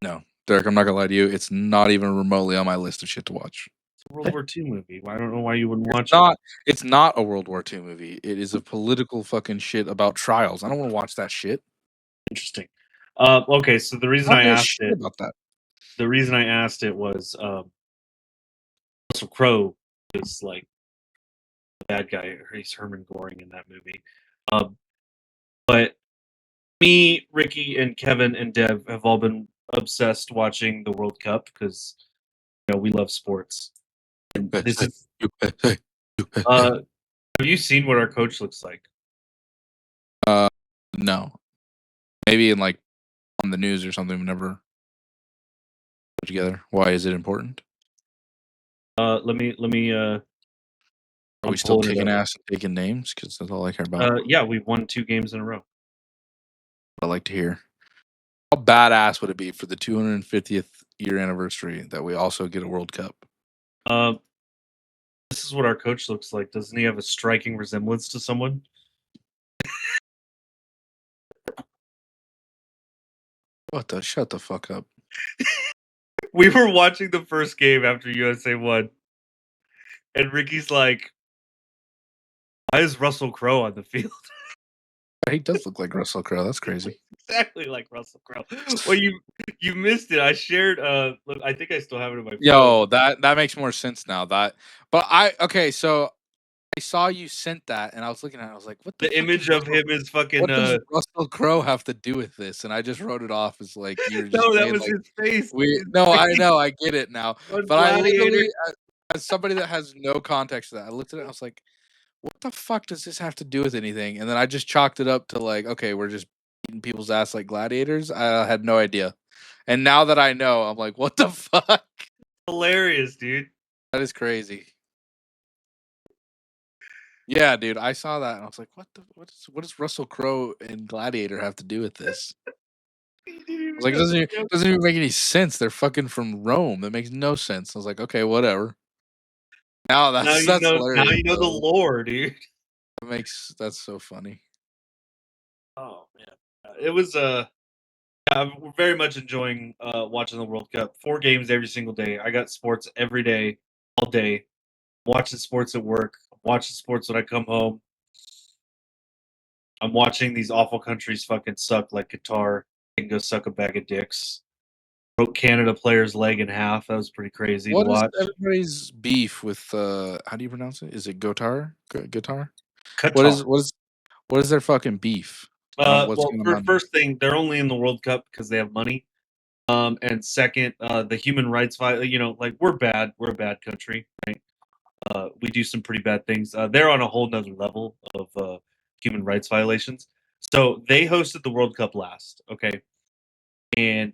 [SPEAKER 1] No, Derrick, I'm not gonna lie to you. It's not even remotely on my list of shit to watch.
[SPEAKER 2] It's a World War II movie. I don't know why you wouldn't watch
[SPEAKER 1] Not. It's not a World War II movie. It is a political fucking shit about trials. I don't want to watch that shit.
[SPEAKER 2] Interesting. Okay, so the reason
[SPEAKER 1] I
[SPEAKER 2] I
[SPEAKER 1] don't give a
[SPEAKER 2] asked
[SPEAKER 1] shit
[SPEAKER 2] it,
[SPEAKER 1] about that.
[SPEAKER 2] the reason I asked it was Russell Crowe is like the bad guy. He's Herman Goring in that movie. But me, Ricky, and Kevin and Dev have all been obsessed watching the World Cup because we love sports. And this is. Have you seen what our coach looks like?
[SPEAKER 1] No. Maybe in like on the news or something. We never put together. Why is it important?
[SPEAKER 2] Let me.
[SPEAKER 1] Are we still kicking ass and taking names? Because that's all I care about.
[SPEAKER 2] Yeah, we've won 2 games in a row.
[SPEAKER 1] I like to hear. How badass would it be for the 250th year anniversary that we also get a World Cup?
[SPEAKER 2] This is what our coach looks like. Doesn't he have a striking resemblance to someone?
[SPEAKER 1] What the? Shut the fuck up.
[SPEAKER 2] We were watching the first game after USA won, and Ricky's like, "Why is Russell Crowe on the field?"
[SPEAKER 1] He does look like Russell Crowe. That's crazy.
[SPEAKER 2] Exactly like Russell Crowe. Well, you missed it. I shared. Look, I think I still have it in my phone.
[SPEAKER 1] Yo, that makes more sense now. So I saw you sent that, and I was looking at it. I was like, "What the
[SPEAKER 2] image of him is fucking."
[SPEAKER 1] What does Russell Crowe have to do with this?" And I just wrote it off as like you're just.
[SPEAKER 2] No, that
[SPEAKER 1] saying,
[SPEAKER 2] was
[SPEAKER 1] like,
[SPEAKER 2] his face.
[SPEAKER 1] I know, I get it now. But I literally,
[SPEAKER 2] Gladiator.
[SPEAKER 1] as somebody that has no context to that, I looked at it. And I was like, "What the fuck does this have to do with anything?" And then I just chalked it up to like, okay, we're just beating people's ass like gladiators. I had no idea, and now that I know, I'm like, "What the fuck?"
[SPEAKER 2] Hilarious, dude.
[SPEAKER 1] That is crazy. Yeah, dude, I saw that and I was like, what does Russell Crowe and Gladiator have to do with this? I was like, it doesn't even make any sense. They're fucking from Rome. That makes no sense. I was like, okay, whatever. Now that's hilarious.
[SPEAKER 2] Now you know the lore, dude.
[SPEAKER 1] That's so funny.
[SPEAKER 2] Oh man. It was we're very much enjoying watching the World Cup. 4 games every single day. I got sports every day, all day. Watching sports at work. Watching sports when I come home. I'm watching these awful countries fucking suck like Qatar and go suck a bag of dicks. Broke Canada player's leg in half. That was pretty crazy to watch.
[SPEAKER 1] What is everybody's beef with how do you pronounce it? Is it Gotar? Qatar?
[SPEAKER 2] Qatar.
[SPEAKER 1] What is their fucking beef?
[SPEAKER 2] Well, first thing, they're only in the World Cup because they have money. And second, the human rights like we're bad. We're a bad country, right? We do some pretty bad things. They're on a whole nother level of human rights violations. So they hosted the World Cup last, okay? And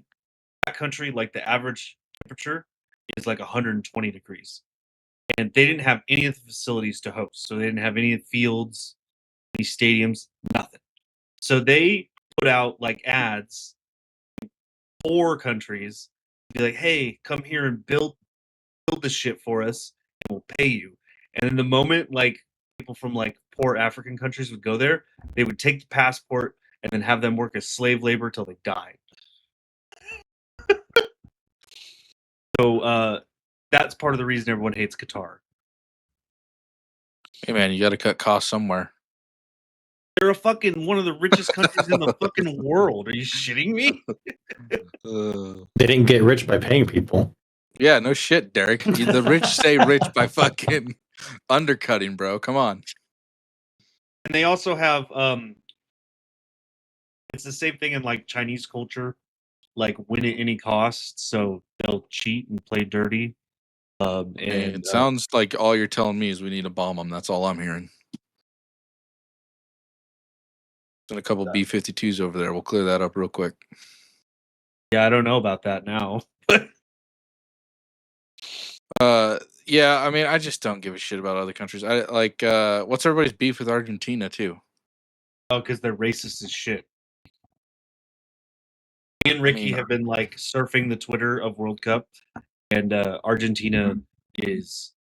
[SPEAKER 2] that country, like the average temperature is like 120 degrees. And they didn't have any of the facilities to host. So they didn't have any fields, any stadiums, nothing. So they put out like ads in 4 countries, be like, hey, come here and build this shit for us and we'll pay you. And in the moment like people from like poor African countries would go there, they would take the passport and then have them work as slave labor till they died. So that's part of the reason everyone hates Qatar.
[SPEAKER 1] Hey man, you got to cut costs somewhere.
[SPEAKER 2] They're one of the richest countries in the fucking world. Are you shitting me?
[SPEAKER 4] They didn't get rich by paying people.
[SPEAKER 1] Yeah, no shit, Derrick. The rich stay rich by fucking undercutting, bro. Come on.
[SPEAKER 2] And they also have it's the same thing in like Chinese culture, like win at any cost. So they'll cheat and play dirty. And
[SPEAKER 1] it sounds like all you're telling me is we need to bomb them. That's all I'm hearing. And a couple B-52s over there. We'll clear that up real quick.
[SPEAKER 2] Yeah, I don't know about that now.
[SPEAKER 1] Yeah, I mean, I just don't give a shit about other countries. I like, what's everybody's beef with Argentina too?
[SPEAKER 2] Oh, because they're racist as shit. Me and Ricky have been like surfing the Twitter of World Cup, and Argentina is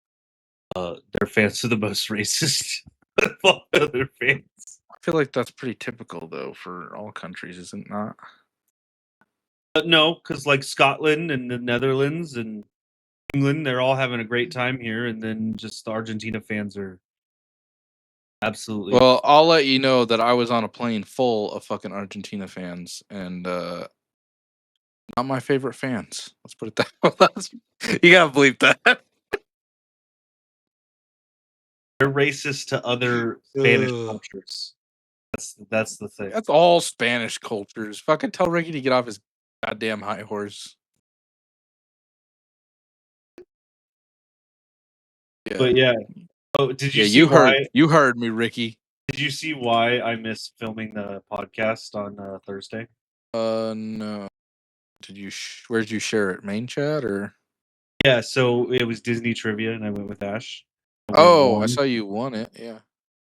[SPEAKER 2] their fans are the most racist of all other fans.
[SPEAKER 1] I feel like that's pretty typical though for all countries, isn't it not?
[SPEAKER 2] No, because like Scotland and the Netherlands and England, they're all having a great time here, and then just the Argentina fans are absolutely.
[SPEAKER 1] Well, I'll let you know that I was on a plane full of fucking Argentina fans, and not my favorite fans. Let's put it that way. You gotta believe that.
[SPEAKER 2] They're racist to other Spanish cultures. That's the thing.
[SPEAKER 1] That's all Spanish cultures. Fucking tell Ricky to get off his goddamn high horse.
[SPEAKER 2] Yeah. But yeah. Oh, did you see
[SPEAKER 1] you heard me, Ricky.
[SPEAKER 2] Did you see why I missed filming the podcast on Thursday?
[SPEAKER 1] No. Did you? Where did you share it? Main chat or?
[SPEAKER 2] Yeah, so it was Disney trivia, and I went with Ash.
[SPEAKER 1] I saw you won it. Yeah.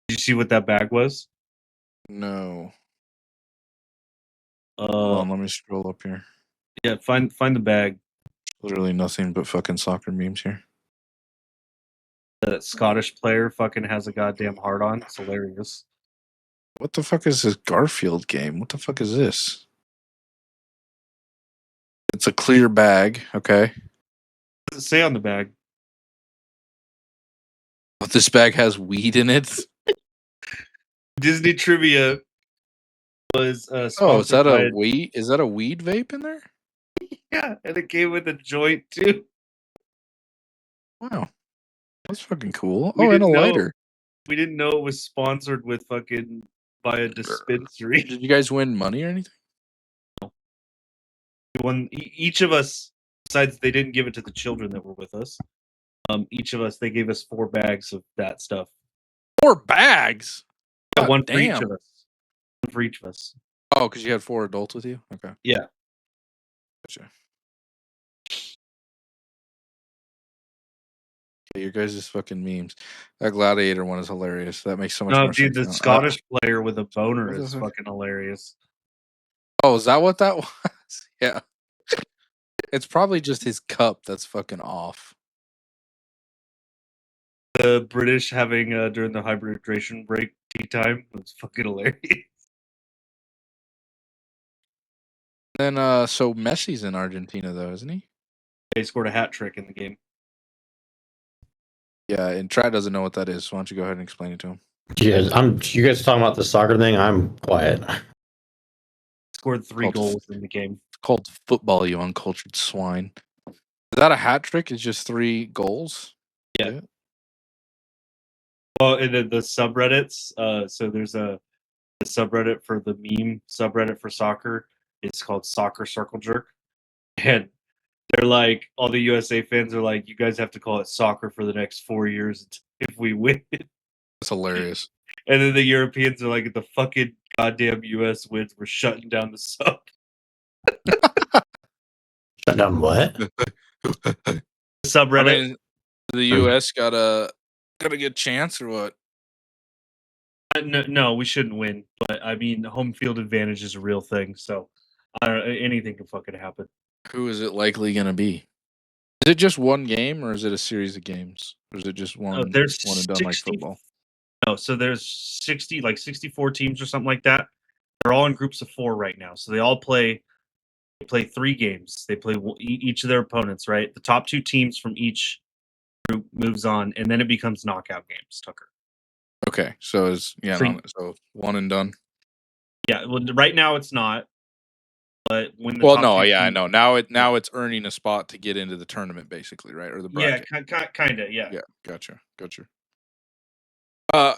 [SPEAKER 2] Did you see what that bag was?
[SPEAKER 1] No. Hold on, let me scroll up here.
[SPEAKER 2] Yeah, find the bag.
[SPEAKER 1] Literally nothing but fucking soccer memes here.
[SPEAKER 2] That Scottish player fucking has a goddamn heart on. It's hilarious.
[SPEAKER 1] What the fuck is this Garfield game? What the fuck is this? It's a clear bag, okay.
[SPEAKER 2] What does it say on the bag?
[SPEAKER 1] But this bag has weed in it.
[SPEAKER 2] Disney trivia was
[SPEAKER 1] is that a weed? Is that a weed vape in there?
[SPEAKER 2] Yeah, and it came with a joint too.
[SPEAKER 1] Wow, that's fucking cool. And a lighter.
[SPEAKER 2] We didn't know it was sponsored with fucking by a dispensary.
[SPEAKER 1] Did you guys win money or anything?
[SPEAKER 2] No. We won. Each of us, besides they didn't give it to the children that were with us. Each of us, they gave us 4 bags of that stuff.
[SPEAKER 1] 4 bags?
[SPEAKER 2] Yeah, one for each of us. One for each of us.
[SPEAKER 1] Oh, because you had 4 adults with you? Okay.
[SPEAKER 2] Yeah.
[SPEAKER 1] Gotcha. Your guys' fucking memes. That gladiator one is hilarious. That makes so much more sense.
[SPEAKER 2] Dude, the Scottish player with a boner is fucking hilarious.
[SPEAKER 1] Oh, is that what that was? Yeah. It's probably just his cup that's fucking off.
[SPEAKER 2] The British having during the hydration break tea time was fucking hilarious.
[SPEAKER 1] Then so Messi's in Argentina though, isn't he?
[SPEAKER 2] He scored a hat trick in the game.
[SPEAKER 1] Yeah, and Trad doesn't know what that is, so why don't you go ahead and explain it to him?
[SPEAKER 4] You guys talking about the soccer thing? I'm quiet.
[SPEAKER 2] Scored 3 goals in the game.
[SPEAKER 1] It's called football, you uncultured swine. Is that a hat trick? It's just 3 goals?
[SPEAKER 2] Yeah. Well, in the subreddits, so there's a subreddit for the meme subreddit for soccer. It's called Soccer Circle Jerk. And they're like, all the USA fans are like, you guys have to call it soccer for the next 4 years if we win.
[SPEAKER 1] That's hilarious.
[SPEAKER 2] And then the Europeans are like, if the fucking goddamn US wins, we're shutting down the sub.
[SPEAKER 4] Shut down what?
[SPEAKER 2] The subreddit.
[SPEAKER 1] I mean, the US got a good chance or what?
[SPEAKER 2] No, we shouldn't win. But I mean, home field advantage is a real thing. So anything can fucking happen.
[SPEAKER 1] Who is it likely going to be? Is it just one game or is it a series of games? Or is it just one and done 60, like football?
[SPEAKER 2] No, so there's 64 teams or something like that. They're all in groups of 4 right now. So they all play 3 games. They play each of their opponents, right? The top 2 teams from each group moves on, and then it becomes knockout games, Tucker.
[SPEAKER 1] Okay, so so one and done.
[SPEAKER 2] Yeah, well, right now it's not. But when
[SPEAKER 1] I know. Now it's earning a spot to get into the tournament, basically, right? Or the bracket.
[SPEAKER 2] Yeah, kind of. Yeah.
[SPEAKER 1] Yeah, gotcha.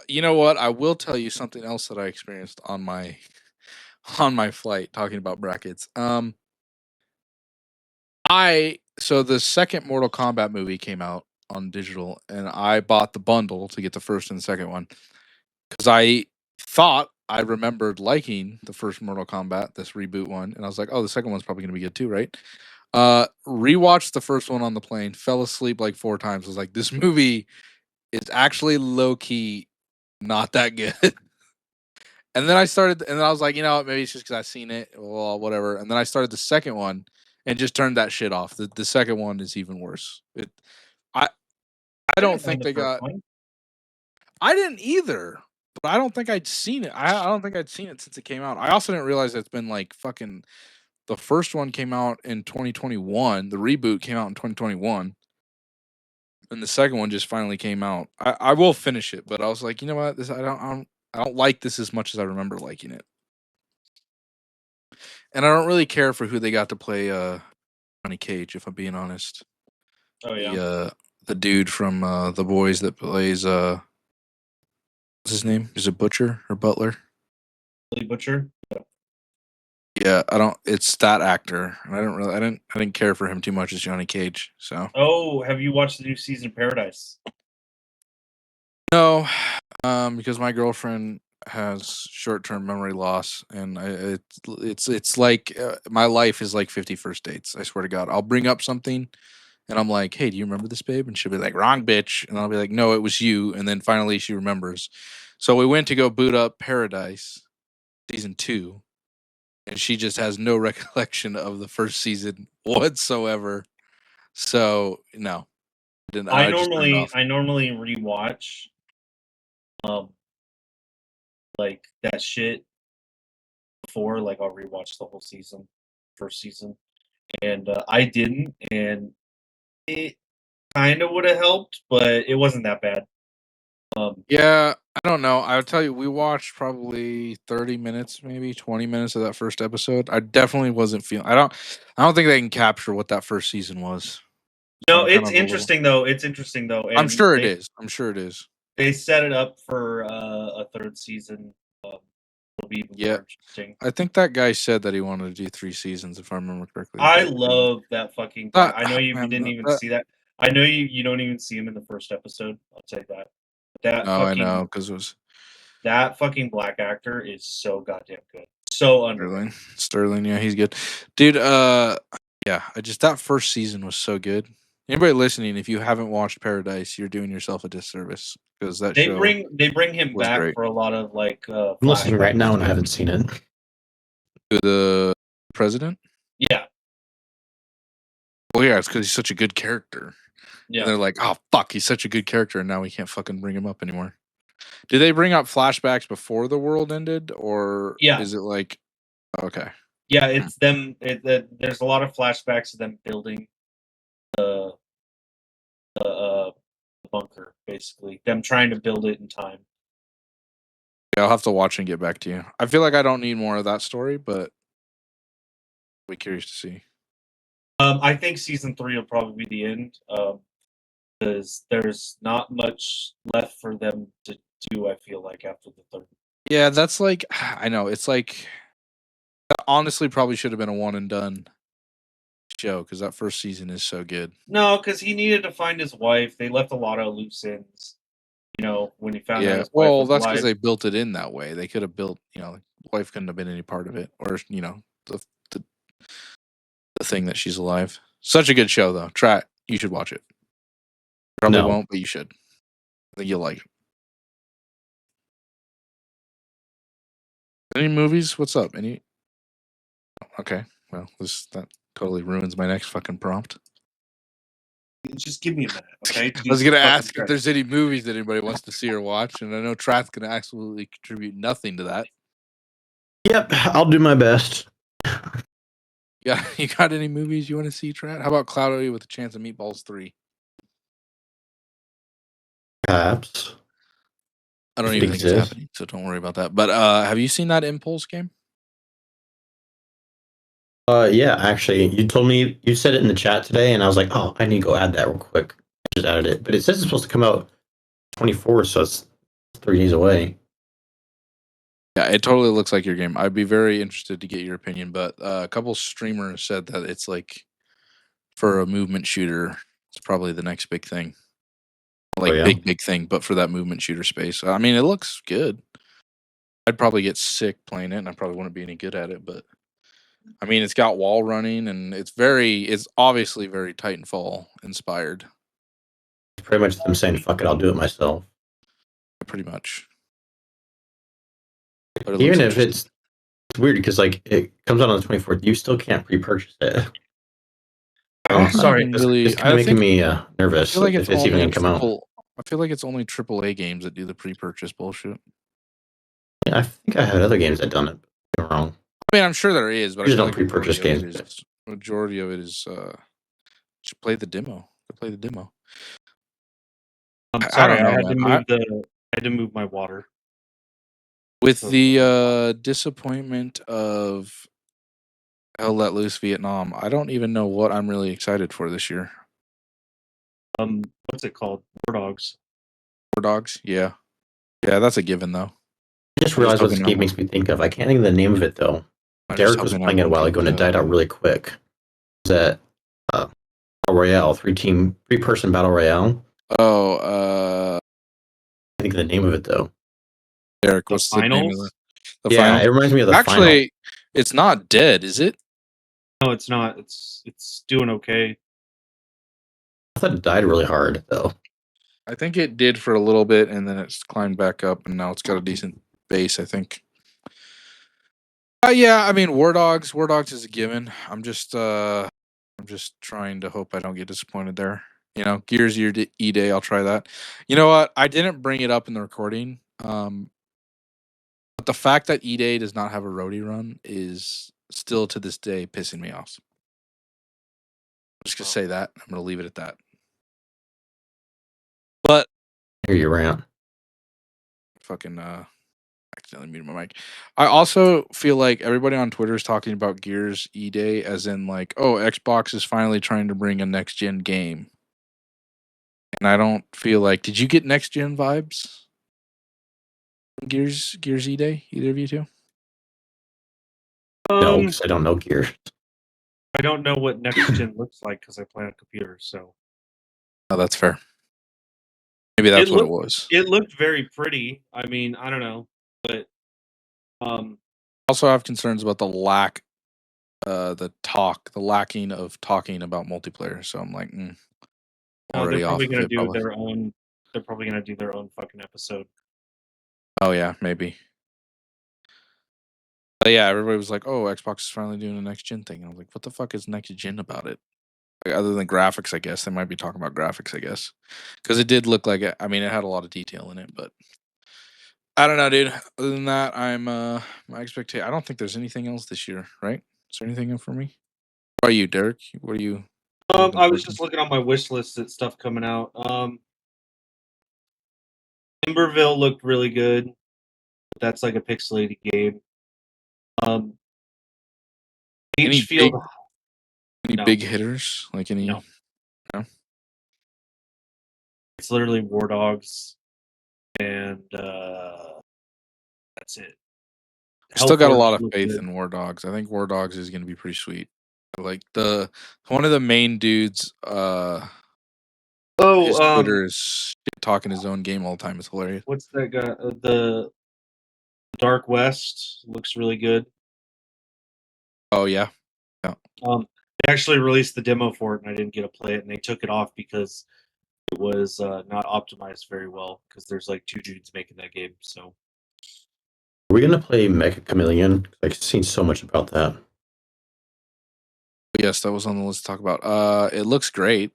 [SPEAKER 1] You know what? I will tell you something else that I experienced on my flight. Talking about brackets. So the second Mortal Kombat movie came out on digital, and I bought the bundle to get the first and the second one because I thought I remembered liking the first Mortal Kombat, this reboot one, and I was like, "Oh, the second one's probably gonna be good too, right?" Rewatched the first one on the plane, fell asleep like 4 times. I was like, "This movie is actually low key not that good." And then I was like, you know what, maybe it's just because I've seen it, well, whatever. And then I started the second one and just turned that shit off. The second one is even worse. I I don't think they got. I didn't either, but I don't think I'd seen it. I don't think I'd seen it since it came out. I also didn't realize it's been like fucking. The first one came out in 2021. The reboot came out in 2021, and the second one just finally came out. I will finish it, but I was like, you know what, this I don't like this as much as I remember liking it. And I don't really care for who they got to play Johnny Cage, if I'm being honest.
[SPEAKER 3] Oh yeah.
[SPEAKER 1] The dude from The Boys that plays what's his name? Is it Butcher or Butler?
[SPEAKER 3] Billy Butcher.
[SPEAKER 1] Yeah, I don't. It's that actor, and I didn't care for him too much as Johnny Cage. So.
[SPEAKER 3] Oh, have you watched the new season of Paradise?
[SPEAKER 1] No, because my girlfriend has short-term memory loss, and it's like my life is like 50 first dates. I swear to God, I'll bring up something, and I'm like, "Hey, do you remember this, babe?" And she'll be like, "Wrong, bitch," and I'll be like, "No, it was you." And then finally, she remembers. So we went to go boot up Paradise season 2, and she just has no recollection of the first season whatsoever. So no, didn't
[SPEAKER 3] I
[SPEAKER 1] just turned it off.
[SPEAKER 3] normally rewatch like that shit before, like I'll rewatch the whole season, first season, and I didn't, and it kind of would have helped, but it wasn't that bad.
[SPEAKER 1] Yeah, I don't know. I would tell you, we watched probably 30 minutes, maybe 20 minutes of that first episode. I definitely wasn't feeling. I don't think they can capture what that first season was. So
[SPEAKER 3] No, it's interesting though. It's interesting though.
[SPEAKER 1] I'm sure it is. I'm sure it is.
[SPEAKER 3] They set it up for a third season. It'll be even more interesting.
[SPEAKER 1] I think that guy said that he wanted to do 3 seasons, if I remember correctly.
[SPEAKER 3] I love that fucking guy. I know you didn't even see that. I know you don't even see him in the first episode. I'll tell you that.
[SPEAKER 1] I know, because it was
[SPEAKER 3] that fucking black actor is so goddamn good. So underrated.
[SPEAKER 1] Sterling, yeah, he's good. Dude, yeah, that first season was so good. Anybody listening, if you haven't watched Paradise, you're doing yourself a disservice, because that
[SPEAKER 3] they bring him back
[SPEAKER 1] great.
[SPEAKER 3] For a lot of like
[SPEAKER 4] I'm listening right now and I haven't seen it.
[SPEAKER 1] To the president?
[SPEAKER 3] Yeah.
[SPEAKER 1] Well, yeah, it's because he's such a good character. Yeah. And they're like, oh fuck, he's such a good character, and now we can't fucking bring him up anymore. Did they bring up flashbacks before the world ended, or is it like, okay?
[SPEAKER 3] Yeah, it's them. There's a lot of flashbacks of them building the bunker, basically. Them trying to build it in time.
[SPEAKER 1] Yeah, I'll have to watch and get back to you. I feel like I don't need more of that story, but I'll be curious to see.
[SPEAKER 3] I think season 3 will probably be the end, because there's not much left for them to do, I feel like, after the third.
[SPEAKER 1] Yeah, that's like, I know, it's like, that honestly probably should have been a one and done show, because that first season is so good.
[SPEAKER 3] No, because he needed to find his wife. They left a lot of loose ends, when he found out his wife was
[SPEAKER 1] that's because
[SPEAKER 3] alive.
[SPEAKER 1] they built it in that way. They could have built, wife couldn't have been any part of it, or, the thing that she's alive. Such a good show, though. Try it. You should watch it. Probably won't, but you should. I think you'll like it. Any movies? What's up? Any? Okay. Well, that totally ruins my next fucking prompt.
[SPEAKER 3] Just give me a minute, okay?
[SPEAKER 1] I was gonna ask if there's any movies that anybody wants to see or watch, and I know Trath's gonna absolutely contribute nothing to that.
[SPEAKER 4] Yep, I'll do my best.
[SPEAKER 1] Yeah, you got any movies you want to see, Trath? How about Cloudy with a Chance of Meatballs 3?
[SPEAKER 4] Perhaps.
[SPEAKER 1] I don't even think it's happening, so don't worry about that. But have you seen that Impulse game?
[SPEAKER 4] Yeah, actually, you said it in the chat today, and I was like, oh, I need to go add that real quick. I just added it, but it says it's supposed to come out 24, so it's 3 days away.
[SPEAKER 1] Yeah, it totally looks like your game. I'd be very interested to get your opinion, but a couple streamers said that it's like, for a movement shooter, it's probably the next big thing. Like, big thing, but for that movement shooter space. I mean, it looks good. I'd probably get sick playing it, and I probably wouldn't be any good at it. But I mean, it's got wall running, and it's obviously very Titanfall inspired.
[SPEAKER 4] It's pretty much them saying, "Fuck it, I'll do it myself."
[SPEAKER 1] Pretty much.
[SPEAKER 4] But even if it's weird because like it comes out on the 24th, you still can't pre-purchase it.
[SPEAKER 3] Sorry,
[SPEAKER 4] it's kind of making me nervous. I feel like
[SPEAKER 1] if it's even going to come out. I feel like it's only AAA games that do the pre-purchase bullshit.
[SPEAKER 4] Yeah, I think I had other games that done it. I'm wrong.
[SPEAKER 1] I mean, I'm sure there is, but I
[SPEAKER 4] don't pre-purchase games.
[SPEAKER 1] Majority of it is just play the demo. Play the demo.
[SPEAKER 2] I'm sorry, I had to move my water.
[SPEAKER 1] With the disappointment of Hell Let Loose Vietnam, I don't even know what I'm really excited for this year.
[SPEAKER 2] What's it called? War Dogs.
[SPEAKER 1] War Dogs, yeah. Yeah, that's a given though.
[SPEAKER 4] I just realized what this game makes me think of. I can't think of the name of it though. Derrick was playing it a while ago and it died out really quick. Is that Battle Royale, 3-person Battle Royale?
[SPEAKER 1] Oh,
[SPEAKER 4] I think of the name of it though.
[SPEAKER 1] Derrick, what's the name of
[SPEAKER 4] the finals? It reminds me of the
[SPEAKER 1] Actually, it's not dead, is it?
[SPEAKER 2] No, it's not. It's doing okay.
[SPEAKER 4] I thought it died really hard though.
[SPEAKER 1] I think it did for a little bit, and then it's climbed back up, and now it's got a decent base, I think. Yeah, I mean, War Dogs is a given. I'm just trying to hope I don't get disappointed there. You know, Gears E-Day, I'll try that. You know what? I didn't bring it up in the recording, but the fact that E-Day does not have a roadie run is still to this day pissing me off. I'm just gonna say that. I'm gonna leave it at that. But
[SPEAKER 4] here you rant.
[SPEAKER 1] Fucking accidentally muted my mic. I also feel like everybody on Twitter is talking about Gears E-Day as in like, oh, Xbox is finally trying to bring a next gen game. And I don't feel like, did you get next gen vibes from Gears E-Day? Either of you two?
[SPEAKER 4] No, because I don't know Gears.
[SPEAKER 2] I don't know what next gen looks like because I play on a computer. So,
[SPEAKER 1] oh, that's fair. Maybe that's what it was.
[SPEAKER 2] It looked very pretty. I mean, I don't know, but
[SPEAKER 1] also have concerns about the lacking of talking about multiplayer. So I'm like, already
[SPEAKER 2] they're probably
[SPEAKER 1] off.
[SPEAKER 2] Gonna do their own. They're probably gonna do their own fucking episode.
[SPEAKER 1] Oh yeah, maybe. But yeah, everybody was like, "Oh, Xbox is finally doing a next gen thing." And I was like, "What the fuck is next gen about it?" Like, other than graphics, I guess they might be talking about graphics. I guess because it did look like it. I mean, it had a lot of detail in it, but I don't know, dude. Other than that, I'm my expectation. I don't think there's anything else this year, right? Is there anything for me? What are you, Derrick? What are you?
[SPEAKER 2] I was just looking on my wish list at stuff coming out. Timberville looked really good. That's like a pixelated game. Beachfield.
[SPEAKER 1] Any big hitters? Like any?
[SPEAKER 2] No.
[SPEAKER 1] No.
[SPEAKER 2] It's literally War Dogs, and that's it.
[SPEAKER 1] I still got a lot of faith in War Dogs. I think War Dogs is going to be pretty sweet. Like one of the main dudes. His Twitter is talking his own game all the time. It's hilarious.
[SPEAKER 2] What's that guy? The Dark West looks really good.
[SPEAKER 1] Oh yeah.
[SPEAKER 2] Yeah. They actually released the demo for it, and I didn't get to play it, and they took it off because it was not optimized very well because there's like 2 dudes making that game. So,
[SPEAKER 4] are we gonna play Mecha Chameleon? I've seen so much about that.
[SPEAKER 1] Yes, that was on the list to talk about. It looks great.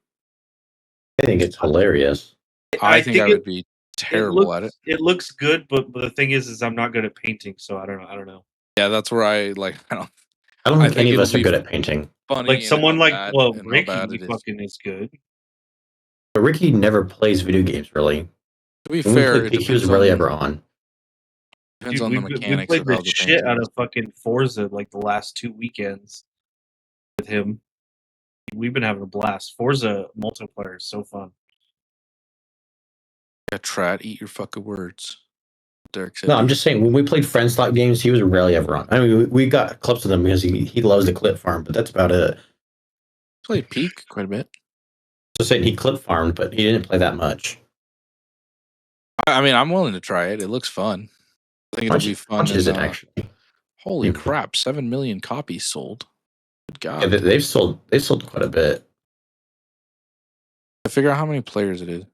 [SPEAKER 4] I think it's hilarious.
[SPEAKER 1] I think I would be terrible at it.
[SPEAKER 2] It looks good, but the thing is I'm not good at painting, so I don't know.
[SPEAKER 1] Yeah, that's where I like. I
[SPEAKER 4] don't think any of us are good at painting.
[SPEAKER 2] Funny, like someone like Ricky fucking is good.
[SPEAKER 4] But Ricky never plays video games really.
[SPEAKER 1] To be fair,
[SPEAKER 4] he was rarely ever on.
[SPEAKER 1] Depends on the mechanics.
[SPEAKER 2] We played the shit out of fucking Forza like the last 2 weekends with him. We've been having a blast. Forza multiplayer is so fun.
[SPEAKER 1] Yeah, Trat, eat your fucking words. Derrick said.
[SPEAKER 4] No, I'm just saying when we played friend slot games, he was rarely ever on. I mean, we got clips of them because he loves the clip farm, but that's about it.
[SPEAKER 1] Played Peak quite a bit.
[SPEAKER 4] Just saying he clip farmed, but he didn't play that much.
[SPEAKER 1] I mean, I'm willing to try it. It looks fun. I think it'll be fun.
[SPEAKER 4] How much is it actually?
[SPEAKER 1] Holy crap! 7 million copies sold. Good God!
[SPEAKER 4] Yeah, they've sold quite a bit.
[SPEAKER 1] I figure out how many players it is.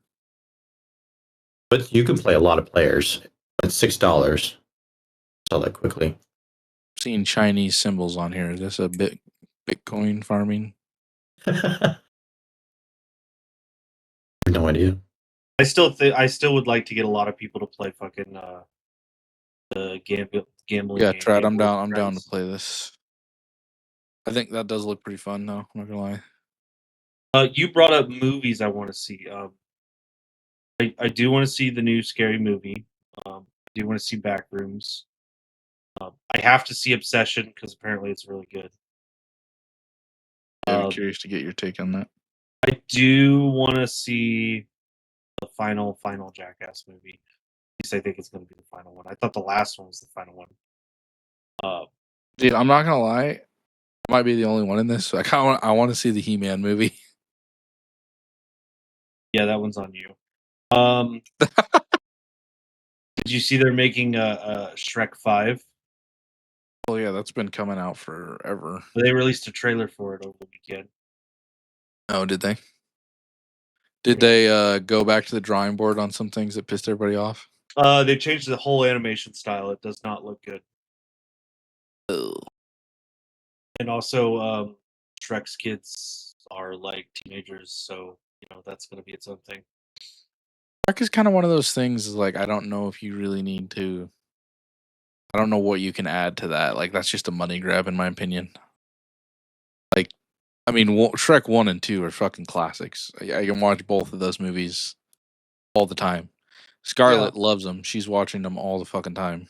[SPEAKER 4] But you can play a lot of players. It's $6. Sell that quickly.
[SPEAKER 1] I'm seeing Chinese symbols on here. Is this a Bitcoin farming?
[SPEAKER 4] No idea.
[SPEAKER 2] I still would like to get a lot of people to play fucking the gambling.
[SPEAKER 1] Yeah,
[SPEAKER 2] game,
[SPEAKER 1] Trad, I'm
[SPEAKER 2] Gambling
[SPEAKER 1] down. I'm down to
[SPEAKER 2] Friends.
[SPEAKER 1] play this. I think that does look pretty fun, though. I'm not gonna lie.
[SPEAKER 2] You brought up movies I want to see. I do want to see the new Scary Movie. I do want to see Backrooms. I have to see Obsession because apparently it's really good.
[SPEAKER 1] I'm curious to get your take on that.
[SPEAKER 2] I do want to see the final Jackass movie. At least I think it's going to be the final one. I thought the last one was the final one.
[SPEAKER 1] Dude, I'm not gonna lie. I might be the only one in this. So I want to see the He-Man movie.
[SPEAKER 2] Yeah, that one's on you. Did you see they're making a Shrek 5?
[SPEAKER 1] Oh yeah, that's been coming out forever.
[SPEAKER 2] They released a trailer for it over the weekend.
[SPEAKER 1] Oh, did they? Did they go back to the drawing board on some things that pissed everybody off?
[SPEAKER 2] They changed the whole animation style. It does not look good.
[SPEAKER 1] Ugh.
[SPEAKER 2] And also, Shrek's kids are like teenagers, so that's going to be its own thing.
[SPEAKER 1] Shrek is kind of one of those things. Like, I don't know if you really need to. I don't know what you can add to that. Like, that's just a money grab, in my opinion. Like, I mean, Shrek 1 and 2 are fucking classics. I can watch both of those movies all the time. Scarlett loves them. She's watching them all the fucking time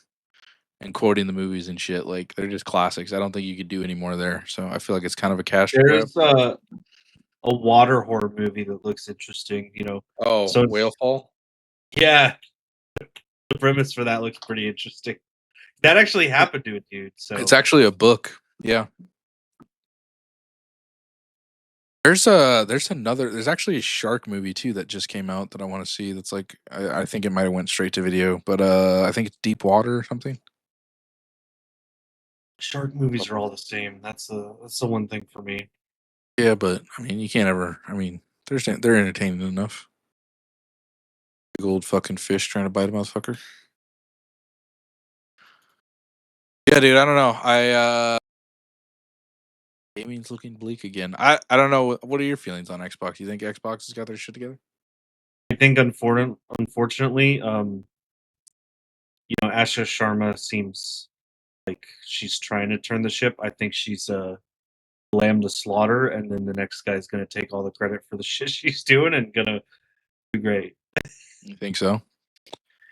[SPEAKER 1] and quoting the movies and shit. Like, they're just classics. I don't think you could do any more there. So I feel like it's kind of a cash grab.
[SPEAKER 2] There's a water horror movie that looks interesting.
[SPEAKER 1] Oh,
[SPEAKER 2] so
[SPEAKER 1] Whale Fall?
[SPEAKER 2] Yeah. The premise for that looks pretty interesting. That actually happened to a dude. So
[SPEAKER 1] it's actually a book. Yeah. There's actually a shark movie too that just came out that I want to see. That's like I think it might have went straight to video, but I think it's Deep Water or something.
[SPEAKER 2] Shark movies are all the same. That's the one thing for me.
[SPEAKER 1] Yeah, but I mean, you can't ever. I mean, they're entertaining enough. Big old fucking fish trying to bite a motherfucker. Yeah, dude. I don't know. Gaming's looking bleak again. I don't know. What are your feelings on Xbox? You think Xbox has got their shit together?
[SPEAKER 2] I think unfortunately, Asha Sharma seems like she's trying to turn the ship. I think she's lamb to slaughter, and then the next guy's gonna take all the credit for the shit she's doing and gonna be great.
[SPEAKER 1] You think so?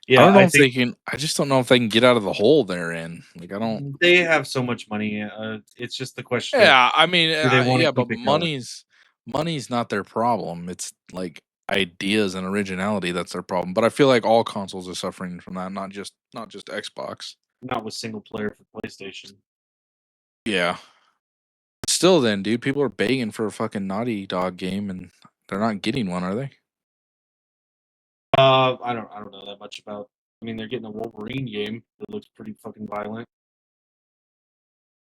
[SPEAKER 2] Yeah,
[SPEAKER 1] I don't know if they can. I just don't know if they can get out of the hole they're in. Like, I don't.
[SPEAKER 2] They have so much money. It's just the question.
[SPEAKER 1] Yeah, I mean,
[SPEAKER 2] yeah,
[SPEAKER 1] but money's not their problem. It's like ideas and originality that's their problem. But I feel like all consoles are suffering from that, not just Xbox.
[SPEAKER 2] Not with single player for PlayStation.
[SPEAKER 1] Yeah. Still, then, dude, people are begging for a fucking Naughty Dog game, and they're not getting one, are they?
[SPEAKER 2] I don't know that much about. I mean, they're getting a Wolverine game that looks pretty fucking violent.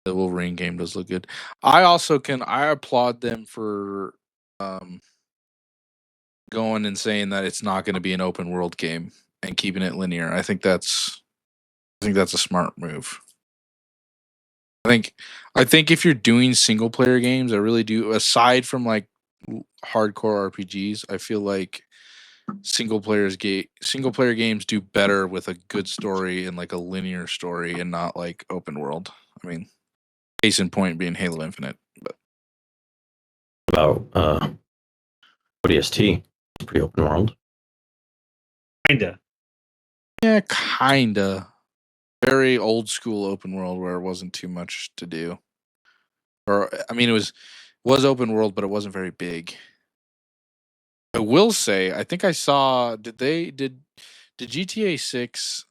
[SPEAKER 1] The Wolverine game does look good. I applaud them for going and saying that it's not going to be an open world game and keeping it linear. I think that's a smart move. I think if you're doing single player games, I really do, aside from like hardcore RPGs, I feel like single player games do better with a good story and like a linear story and not like open world. I mean, case in point being Halo Infinite. But
[SPEAKER 4] about ODST, pretty open world.
[SPEAKER 2] Kinda.
[SPEAKER 1] Yeah, kinda. Very old school open world where it wasn't too much to do. Or I mean, it was open world, but it wasn't very big. I will say, I think I saw. Did GTA 6?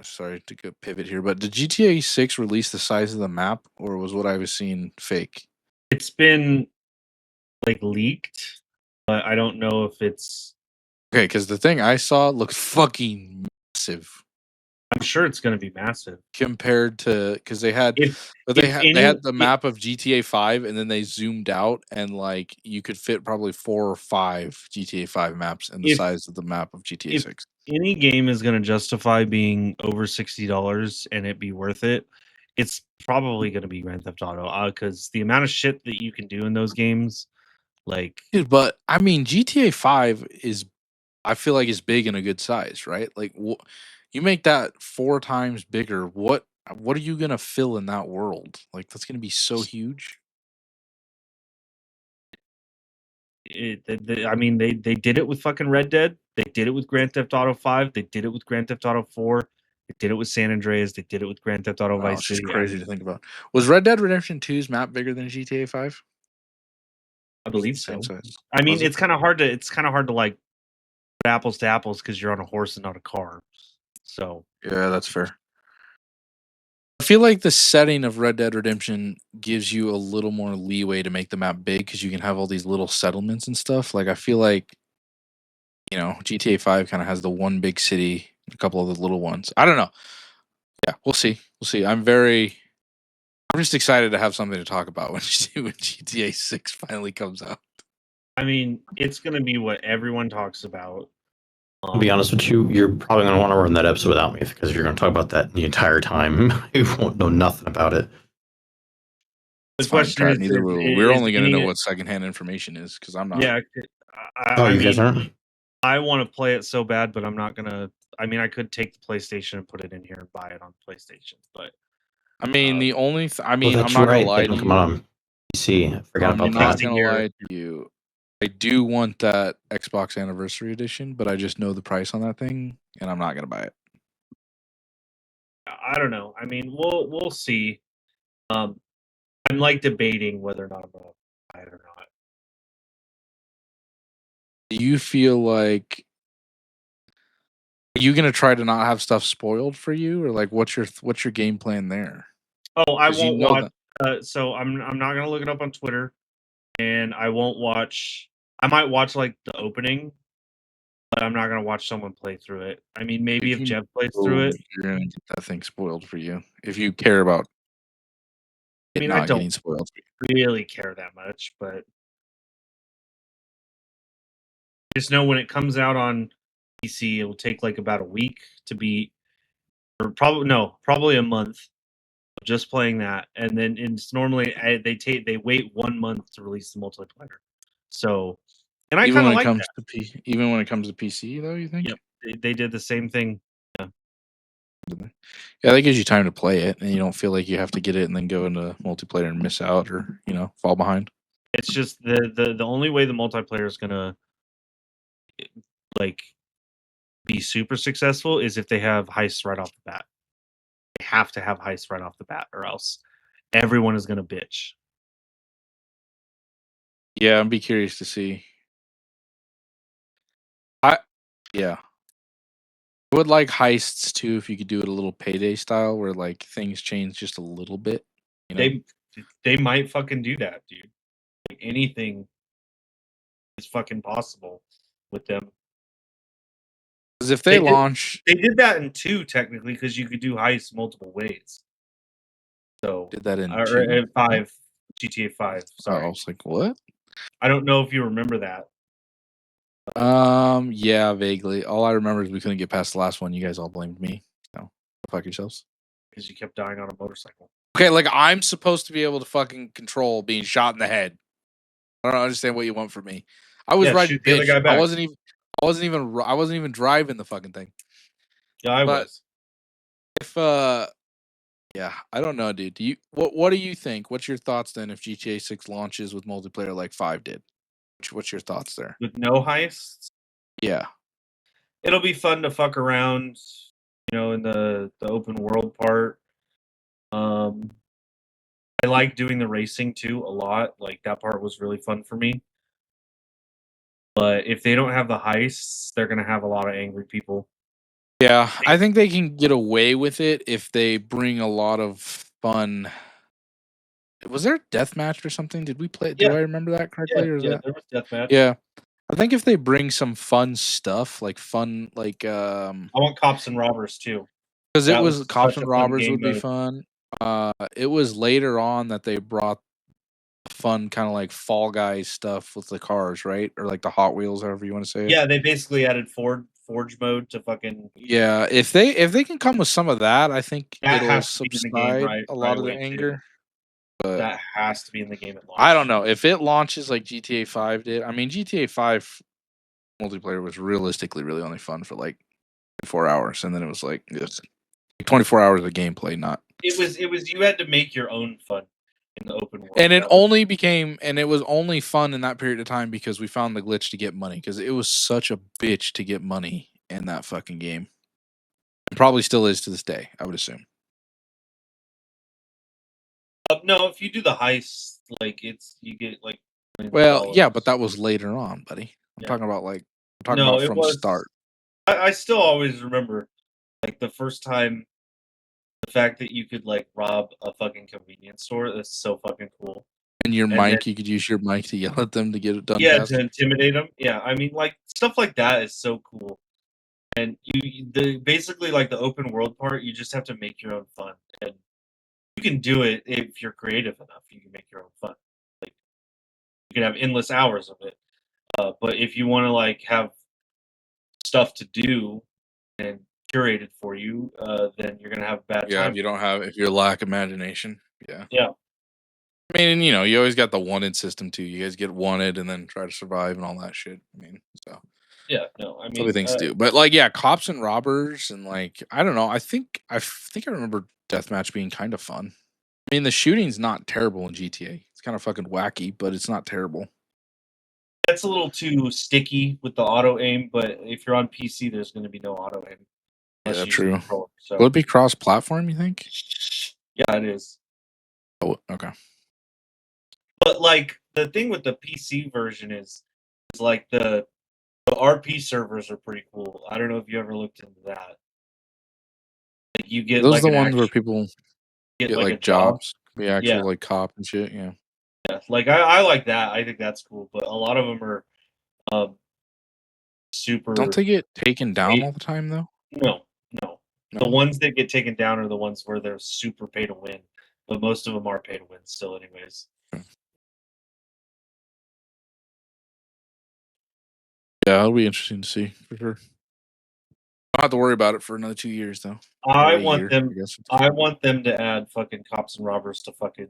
[SPEAKER 1] Sorry to go pivot here, but did GTA 6 release the size of the map, or was what I was seeing fake?
[SPEAKER 2] It's been like leaked, but I don't know if it's
[SPEAKER 1] Okay, because the thing I saw looked fucking massive.
[SPEAKER 3] I'm sure it's going to be massive
[SPEAKER 1] compared to because they had they had the map of GTA 5 and then they zoomed out and like you could fit probably 4 or 5 GTA 5 maps in the size of the map of GTA 6.
[SPEAKER 3] Any game is going to justify being over $60 and it be worth it, it's probably going to be Grand Theft Auto because the amount of shit that you can do in those games, like,
[SPEAKER 1] dude, but I mean GTA 5 is, I feel like, is big and a good size, right? Like you make that 4 times bigger, what are you gonna fill in that world? Like that's gonna be so huge.
[SPEAKER 3] I mean, they did it with fucking Red Dead. They did it with Grand Theft Auto 5. They did it with Grand Theft Auto 4. They did it with San Andreas. They did it with Grand Theft Auto
[SPEAKER 1] Wow,
[SPEAKER 3] Vice
[SPEAKER 1] it's
[SPEAKER 3] City.
[SPEAKER 1] just crazy to think about. Was Red Dead Redemption 2's map bigger than GTA 5?
[SPEAKER 3] I believe so.
[SPEAKER 1] Same size.
[SPEAKER 3] I mean, it's kind of hard to like put apples to apples because you're on a horse and not a car. So
[SPEAKER 1] yeah, that's fair. I feel like the setting of Red Dead Redemption gives you a little more leeway to make the map big because you can have all these little settlements and stuff. Like I feel like, you know, GTA 5 kind of has the one big city, a couple of the little ones. I don't know. Yeah, we'll see. We'll see. I'm just excited to have something to talk about when GTA 6 finally comes out.
[SPEAKER 3] I mean, it's going to be what everyone talks about.
[SPEAKER 4] To be honest with you, you're probably going to want to run that episode without me because you're going to talk about that the entire time. You won't know nothing about it.
[SPEAKER 3] The question is,
[SPEAKER 1] we're only going to know what secondhand information is because I'm not.
[SPEAKER 3] Yeah.
[SPEAKER 4] You guys aren't?
[SPEAKER 3] I want to play it so bad, but I'm not going to. I mean, I could take the PlayStation and put it in here and buy it on PlayStation, but
[SPEAKER 1] I mean, the only I mean,
[SPEAKER 4] well,
[SPEAKER 1] I'm not going to lie to you.
[SPEAKER 4] Come on, PC. I forgot about
[SPEAKER 1] I'm
[SPEAKER 4] that.
[SPEAKER 1] not going to lie to you. I do want that Xbox Anniversary Edition, but I just know the price on that thing, and I'm not going to buy it.
[SPEAKER 3] I don't know. I mean, we'll see. I'm like debating whether or not I'm going to buy it or not.
[SPEAKER 1] Do you feel like are you going to try to not have stuff spoiled for you, or like what's your game plan there?
[SPEAKER 3] Oh, I won't watch. So I'm not going to look it up on Twitter, and I won't watch. I might watch like the opening, but I'm not going to watch someone play through it. I mean, maybe if Jeff plays through it,
[SPEAKER 1] you're going to get that thing spoiled for you if you care about.
[SPEAKER 3] I mean, I don't getting spoiled. Really care that much, but just know when it comes out on PC, it will take like about a week to be, or probably a month of just playing that, and then it's normally they wait 1 month to release the multiplayer. So, and I kind of like that.
[SPEAKER 1] Even when it comes to PC, though, you think?
[SPEAKER 3] Yep, they did the same thing.
[SPEAKER 1] Yeah, that gives you time to play it, and you don't feel like you have to get it and then go into multiplayer and miss out or fall behind.
[SPEAKER 3] It's just the only way the multiplayer is gonna like be super successful is if they have heists right off the bat. They have to have heists right off the bat, or else everyone is gonna bitch.
[SPEAKER 1] Yeah, I'd be curious to see. Yeah. I would like heists too if you could do it a little Payday style where like things change just a little bit.
[SPEAKER 3] They might fucking do that, dude. Like anything is fucking possible with them.
[SPEAKER 1] Because if they launch,
[SPEAKER 3] they did that in 2 technically because you could do heists multiple ways. So
[SPEAKER 1] did that in
[SPEAKER 3] 5, GTA 5. Sorry,
[SPEAKER 1] I was like, what?
[SPEAKER 3] I don't know if you remember that.
[SPEAKER 1] Yeah, vaguely. All I remember is we couldn't get past the last one. You guys all blamed me. No, fuck yourselves.
[SPEAKER 3] Because you kept dying on a motorcycle.
[SPEAKER 1] Okay, like I'm supposed to be able to fucking control being shot in the head. I don't understand what you want from me. I was riding bitch. I wasn't even driving the fucking thing.
[SPEAKER 3] Yeah, I was.
[SPEAKER 1] If yeah, I don't know, dude. What do you think? What's your thoughts then if GTA 6 launches with multiplayer like 5 did? What's your thoughts there?
[SPEAKER 3] With no heists?
[SPEAKER 1] Yeah.
[SPEAKER 3] It'll be fun to fuck around, in the open world part. I like doing the racing too a lot. Like that part was really fun for me. But if they don't have the heists, they're gonna have a lot of angry people.
[SPEAKER 1] Yeah, I think they can get away with it if they bring a lot of fun. Was there a deathmatch or something? Did we play? Do I remember that correctly?
[SPEAKER 3] Yeah, there was deathmatch.
[SPEAKER 1] Yeah, I think if they bring some fun stuff, like I
[SPEAKER 3] want cops and robbers too.
[SPEAKER 1] Because it
[SPEAKER 3] That
[SPEAKER 1] was
[SPEAKER 3] was
[SPEAKER 1] Cops
[SPEAKER 3] such
[SPEAKER 1] and
[SPEAKER 3] a fun
[SPEAKER 1] Robbers
[SPEAKER 3] game
[SPEAKER 1] would be
[SPEAKER 3] mode.
[SPEAKER 1] fun. It was later on that they brought fun kind of like Fall Guys stuff with the cars, right? Or like the Hot Wheels, however you want to say it.
[SPEAKER 3] Yeah, they basically added Forge mode to fucking.
[SPEAKER 1] Yeah, if they can come with some of that, I think
[SPEAKER 3] That
[SPEAKER 1] it'll
[SPEAKER 3] has to be in the game,
[SPEAKER 1] subside
[SPEAKER 3] right?
[SPEAKER 1] a lot
[SPEAKER 3] Right
[SPEAKER 1] of the
[SPEAKER 3] away too.
[SPEAKER 1] anger. But
[SPEAKER 3] That has to be in the game at launch.
[SPEAKER 1] I don't know if it launches like GTA 5 did. I mean, GTA 5 multiplayer was realistically really only fun for like 4 hours, and then it was like just 24 hours of gameplay, not.
[SPEAKER 3] It was you had to make your own fun in the open world.
[SPEAKER 1] And it
[SPEAKER 3] That was-
[SPEAKER 1] only became, and it was only fun in that period of time because we found the glitch to get money. Because it was such a bitch to get money in that fucking game. It probably still is to this day, I would assume.
[SPEAKER 3] no, if you do the heist, like you get like.
[SPEAKER 1] Well, yeah, but that was later on, buddy. I'm
[SPEAKER 3] Yeah.
[SPEAKER 1] talking about
[SPEAKER 3] No, it
[SPEAKER 1] from
[SPEAKER 3] was-
[SPEAKER 1] start.
[SPEAKER 3] I still always remember, like the first time, the fact that you could like rob a fucking convenience store. That's so fucking cool.
[SPEAKER 1] And your
[SPEAKER 3] And
[SPEAKER 1] mic,
[SPEAKER 3] then-
[SPEAKER 1] you could use your mic to yell at them to get it done.
[SPEAKER 3] Yeah,
[SPEAKER 1] faster.
[SPEAKER 3] to intimidate them. Yeah, I mean, like stuff like that is so cool. And basically like the open world part, you just have to make your own fun, and you can do it if you're creative enough. You can make your own fun. Like you can have endless hours of it. But if you want to like have stuff to do and curated for you, then you're gonna have a bad
[SPEAKER 1] Yeah,
[SPEAKER 3] time.
[SPEAKER 1] if you lack imagination. Yeah.
[SPEAKER 3] Yeah.
[SPEAKER 1] I mean, you know, you always got the wanted system too. You guys get wanted and then try to survive and all that shit. I mean, so
[SPEAKER 3] Yeah, no, I
[SPEAKER 1] that's
[SPEAKER 3] mean,
[SPEAKER 1] what things do. But like, yeah, cops and robbers and like, I don't know. I think I remember deathmatch being kind of fun. I mean, the shooting's not terrible in GTA. It's kind of fucking wacky, but it's not terrible.
[SPEAKER 3] that's a little too sticky with the auto aim. But if you're on PC, there's going to be no auto aim. unless
[SPEAKER 1] Yeah,
[SPEAKER 3] you use
[SPEAKER 1] true.
[SPEAKER 3] the controller, so.
[SPEAKER 1] Will it be cross-platform? You think?
[SPEAKER 3] Yeah, it is.
[SPEAKER 1] Oh, okay.
[SPEAKER 3] But like the thing with the PC version is like the RP servers are pretty cool. I don't know if you ever looked into that. Like you get
[SPEAKER 1] Those
[SPEAKER 3] like
[SPEAKER 1] are the
[SPEAKER 3] an
[SPEAKER 1] ones where
[SPEAKER 3] actual-
[SPEAKER 1] people
[SPEAKER 3] get
[SPEAKER 1] get
[SPEAKER 3] like
[SPEAKER 1] like
[SPEAKER 3] a job.
[SPEAKER 1] jobs, be actual like cop and shit. Yeah.
[SPEAKER 3] Yeah, like I like that. I think that's cool. But a lot of them are super.
[SPEAKER 1] Don't they get taken down
[SPEAKER 3] Wait.
[SPEAKER 1] all the time though?
[SPEAKER 3] No.
[SPEAKER 1] No.
[SPEAKER 3] The ones that get taken down are the ones where they're super pay to win. But most of them are pay to win still, anyways.
[SPEAKER 1] Yeah, it'll be interesting to see for sure. Don't have to worry about it for another 2 years though.
[SPEAKER 3] I
[SPEAKER 1] Or a
[SPEAKER 3] want
[SPEAKER 1] year,
[SPEAKER 3] them.
[SPEAKER 1] I guess.
[SPEAKER 3] I want them to add fucking cops and robbers to fucking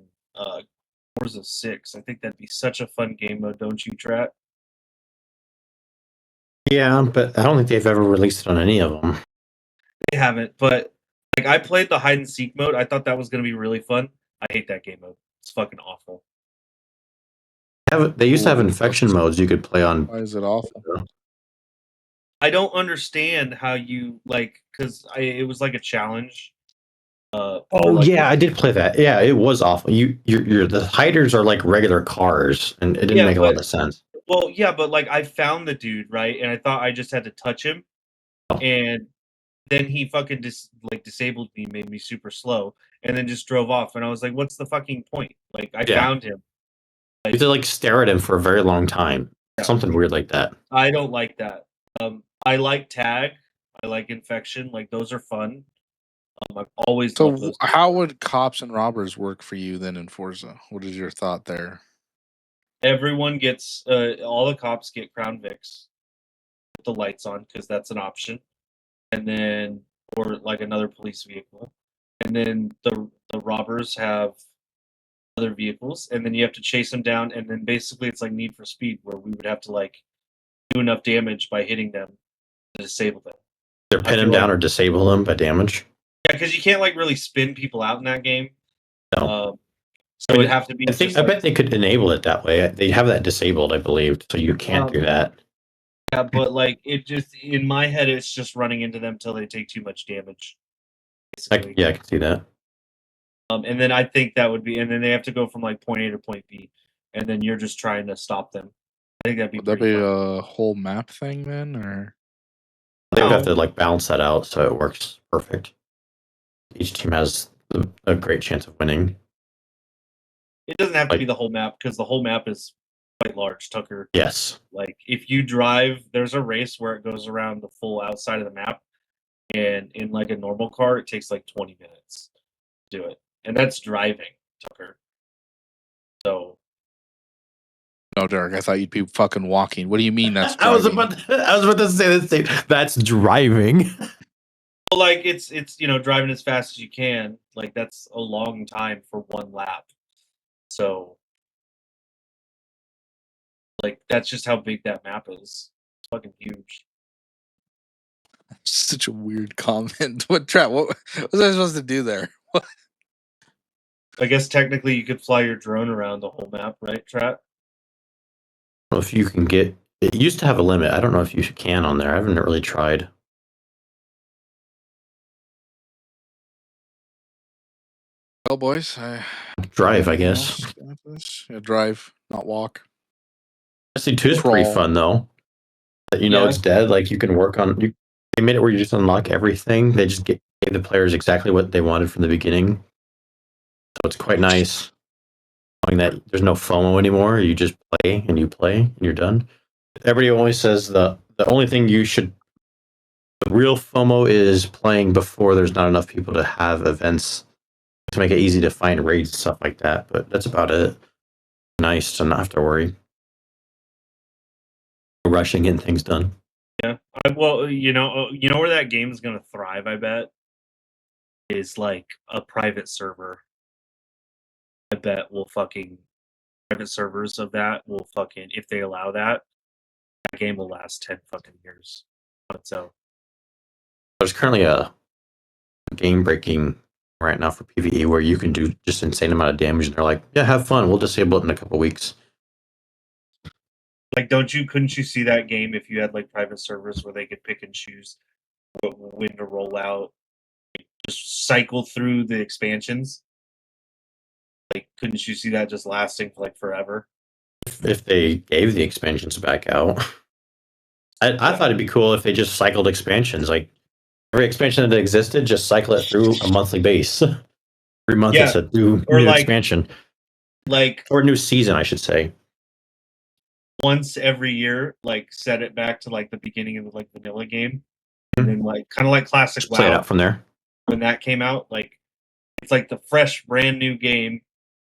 [SPEAKER 3] Forza 6. I think that'd be such a fun game mode, don't you, Trat?
[SPEAKER 4] Yeah, but I don't think they've ever released it on any of them.
[SPEAKER 3] They haven't, but like I played the hide and seek mode. I thought that was gonna be really fun. I hate that game mode. It's fucking awful.
[SPEAKER 4] They used to have infection modes you could play on.
[SPEAKER 1] Why is it awful?
[SPEAKER 3] I don't understand how you like because it was like a challenge.
[SPEAKER 4] Oh yeah, I did play that. Yeah, it was awful. You're the hiders are like regular cars, and it didn't make a lot of sense.
[SPEAKER 3] Well, yeah, but like I found the dude right, and I thought I just had to touch him, and then he fucking disabled me, made me super slow, and then just drove off. And I was like, "What's the fucking point?" Like I found him.
[SPEAKER 4] You have to like stare at him for a very long time.
[SPEAKER 3] Yeah.
[SPEAKER 4] Something weird like that.
[SPEAKER 3] I don't like that. I like tag. I like infection. Like those are fun. I've always
[SPEAKER 1] So
[SPEAKER 3] loved those.
[SPEAKER 1] how would cops and robbers work for you then in Forza? What is your thought there?
[SPEAKER 3] Everyone gets all the cops get Crown Vics with the lights on because that's an option, and then or like another police vehicle, and then the robbers have other vehicles, and then you have to chase them down, and then basically it's like Need for Speed where we would have to like do enough damage by hitting them to disable them.
[SPEAKER 4] Either pin them down or disable them by damage.
[SPEAKER 3] Yeah, because you can't like really spin people out in that game.
[SPEAKER 4] No.
[SPEAKER 3] So it'd have to be.
[SPEAKER 4] I bet they could enable it that way. They have that disabled, I believe, so you can't do that.
[SPEAKER 3] Yeah, but like it just in my head, it's just running into them till they take too much damage.
[SPEAKER 4] I can see that.
[SPEAKER 3] And then I think that would be, and then they have to go from like point A to point B, and then you're just trying to stop them. I think that'd be.
[SPEAKER 1] Would that be a whole map thing then, or?
[SPEAKER 4] They would have to like balance that out so it works perfect. Each team has a great chance of winning.
[SPEAKER 3] It doesn't have to be the whole map because the whole map is quite large, Tucker.
[SPEAKER 4] Yes.
[SPEAKER 3] Like if you drive, there's a race where it goes around the full outside of the map, and in like a normal car, it takes like 20 minutes to do it, and that's driving, Tucker. So.
[SPEAKER 1] No, Derek, I thought you'd be fucking walking. What do you mean that's
[SPEAKER 4] I was
[SPEAKER 1] driving?
[SPEAKER 4] about to say this thing. That's driving.
[SPEAKER 3] Well, like it's driving as fast as you can. Like that's a long time for one lap. So like that's just how big that map is. It's fucking huge.
[SPEAKER 1] Such a weird comment. What trap? What was I supposed to do there? What?
[SPEAKER 3] I guess technically you could fly your drone around the whole map, right, Trap?
[SPEAKER 4] I don't know if you can get. It used to have a limit. I don't know if you can on there. I haven't really tried.
[SPEAKER 1] Well, boys,
[SPEAKER 4] Drive, I guess.
[SPEAKER 1] Yeah, drive, not walk.
[SPEAKER 4] Destiny 2 is pretty fun though. You know it's dead. Like you can work on. They made it where you just unlock everything. They just gave the players exactly what they wanted from the beginning. So it's quite nice. Knowing that there's no FOMO anymore. You just play and you're done. Everybody always says the only thing you should. The real FOMO is playing before there's not enough people to have events to make it easy to find raids and stuff like that. But that's about it. Nice to not have to worry. Rushing, getting things done.
[SPEAKER 3] Yeah. Well, you know where that game is going to thrive, I bet, is like a private server. I bet private servers of that will fucking, if they allow that game will last 10 fucking years. So
[SPEAKER 4] there's currently a game breaking right now for PvE where you can do just insane amount of damage, and they're like, "Yeah, have fun. We'll disable it in a couple weeks."
[SPEAKER 3] Like, couldn't you see that game if you had like private servers where they could pick and choose when to roll out, just cycle through the expansions? Like, couldn't you see that just lasting for like forever?
[SPEAKER 4] If they gave the expansions back out, I thought it'd be cool if they just cycled expansions. Like every expansion that existed, just cycle it through a monthly base. Every month it's a new expansion, or new season, I should say.
[SPEAKER 3] Once every year, like set it back to like the beginning of the like vanilla game, and then like kind of like classic
[SPEAKER 4] WoW. Play it out from there.
[SPEAKER 3] When that came out, like it's like the fresh, brand new game,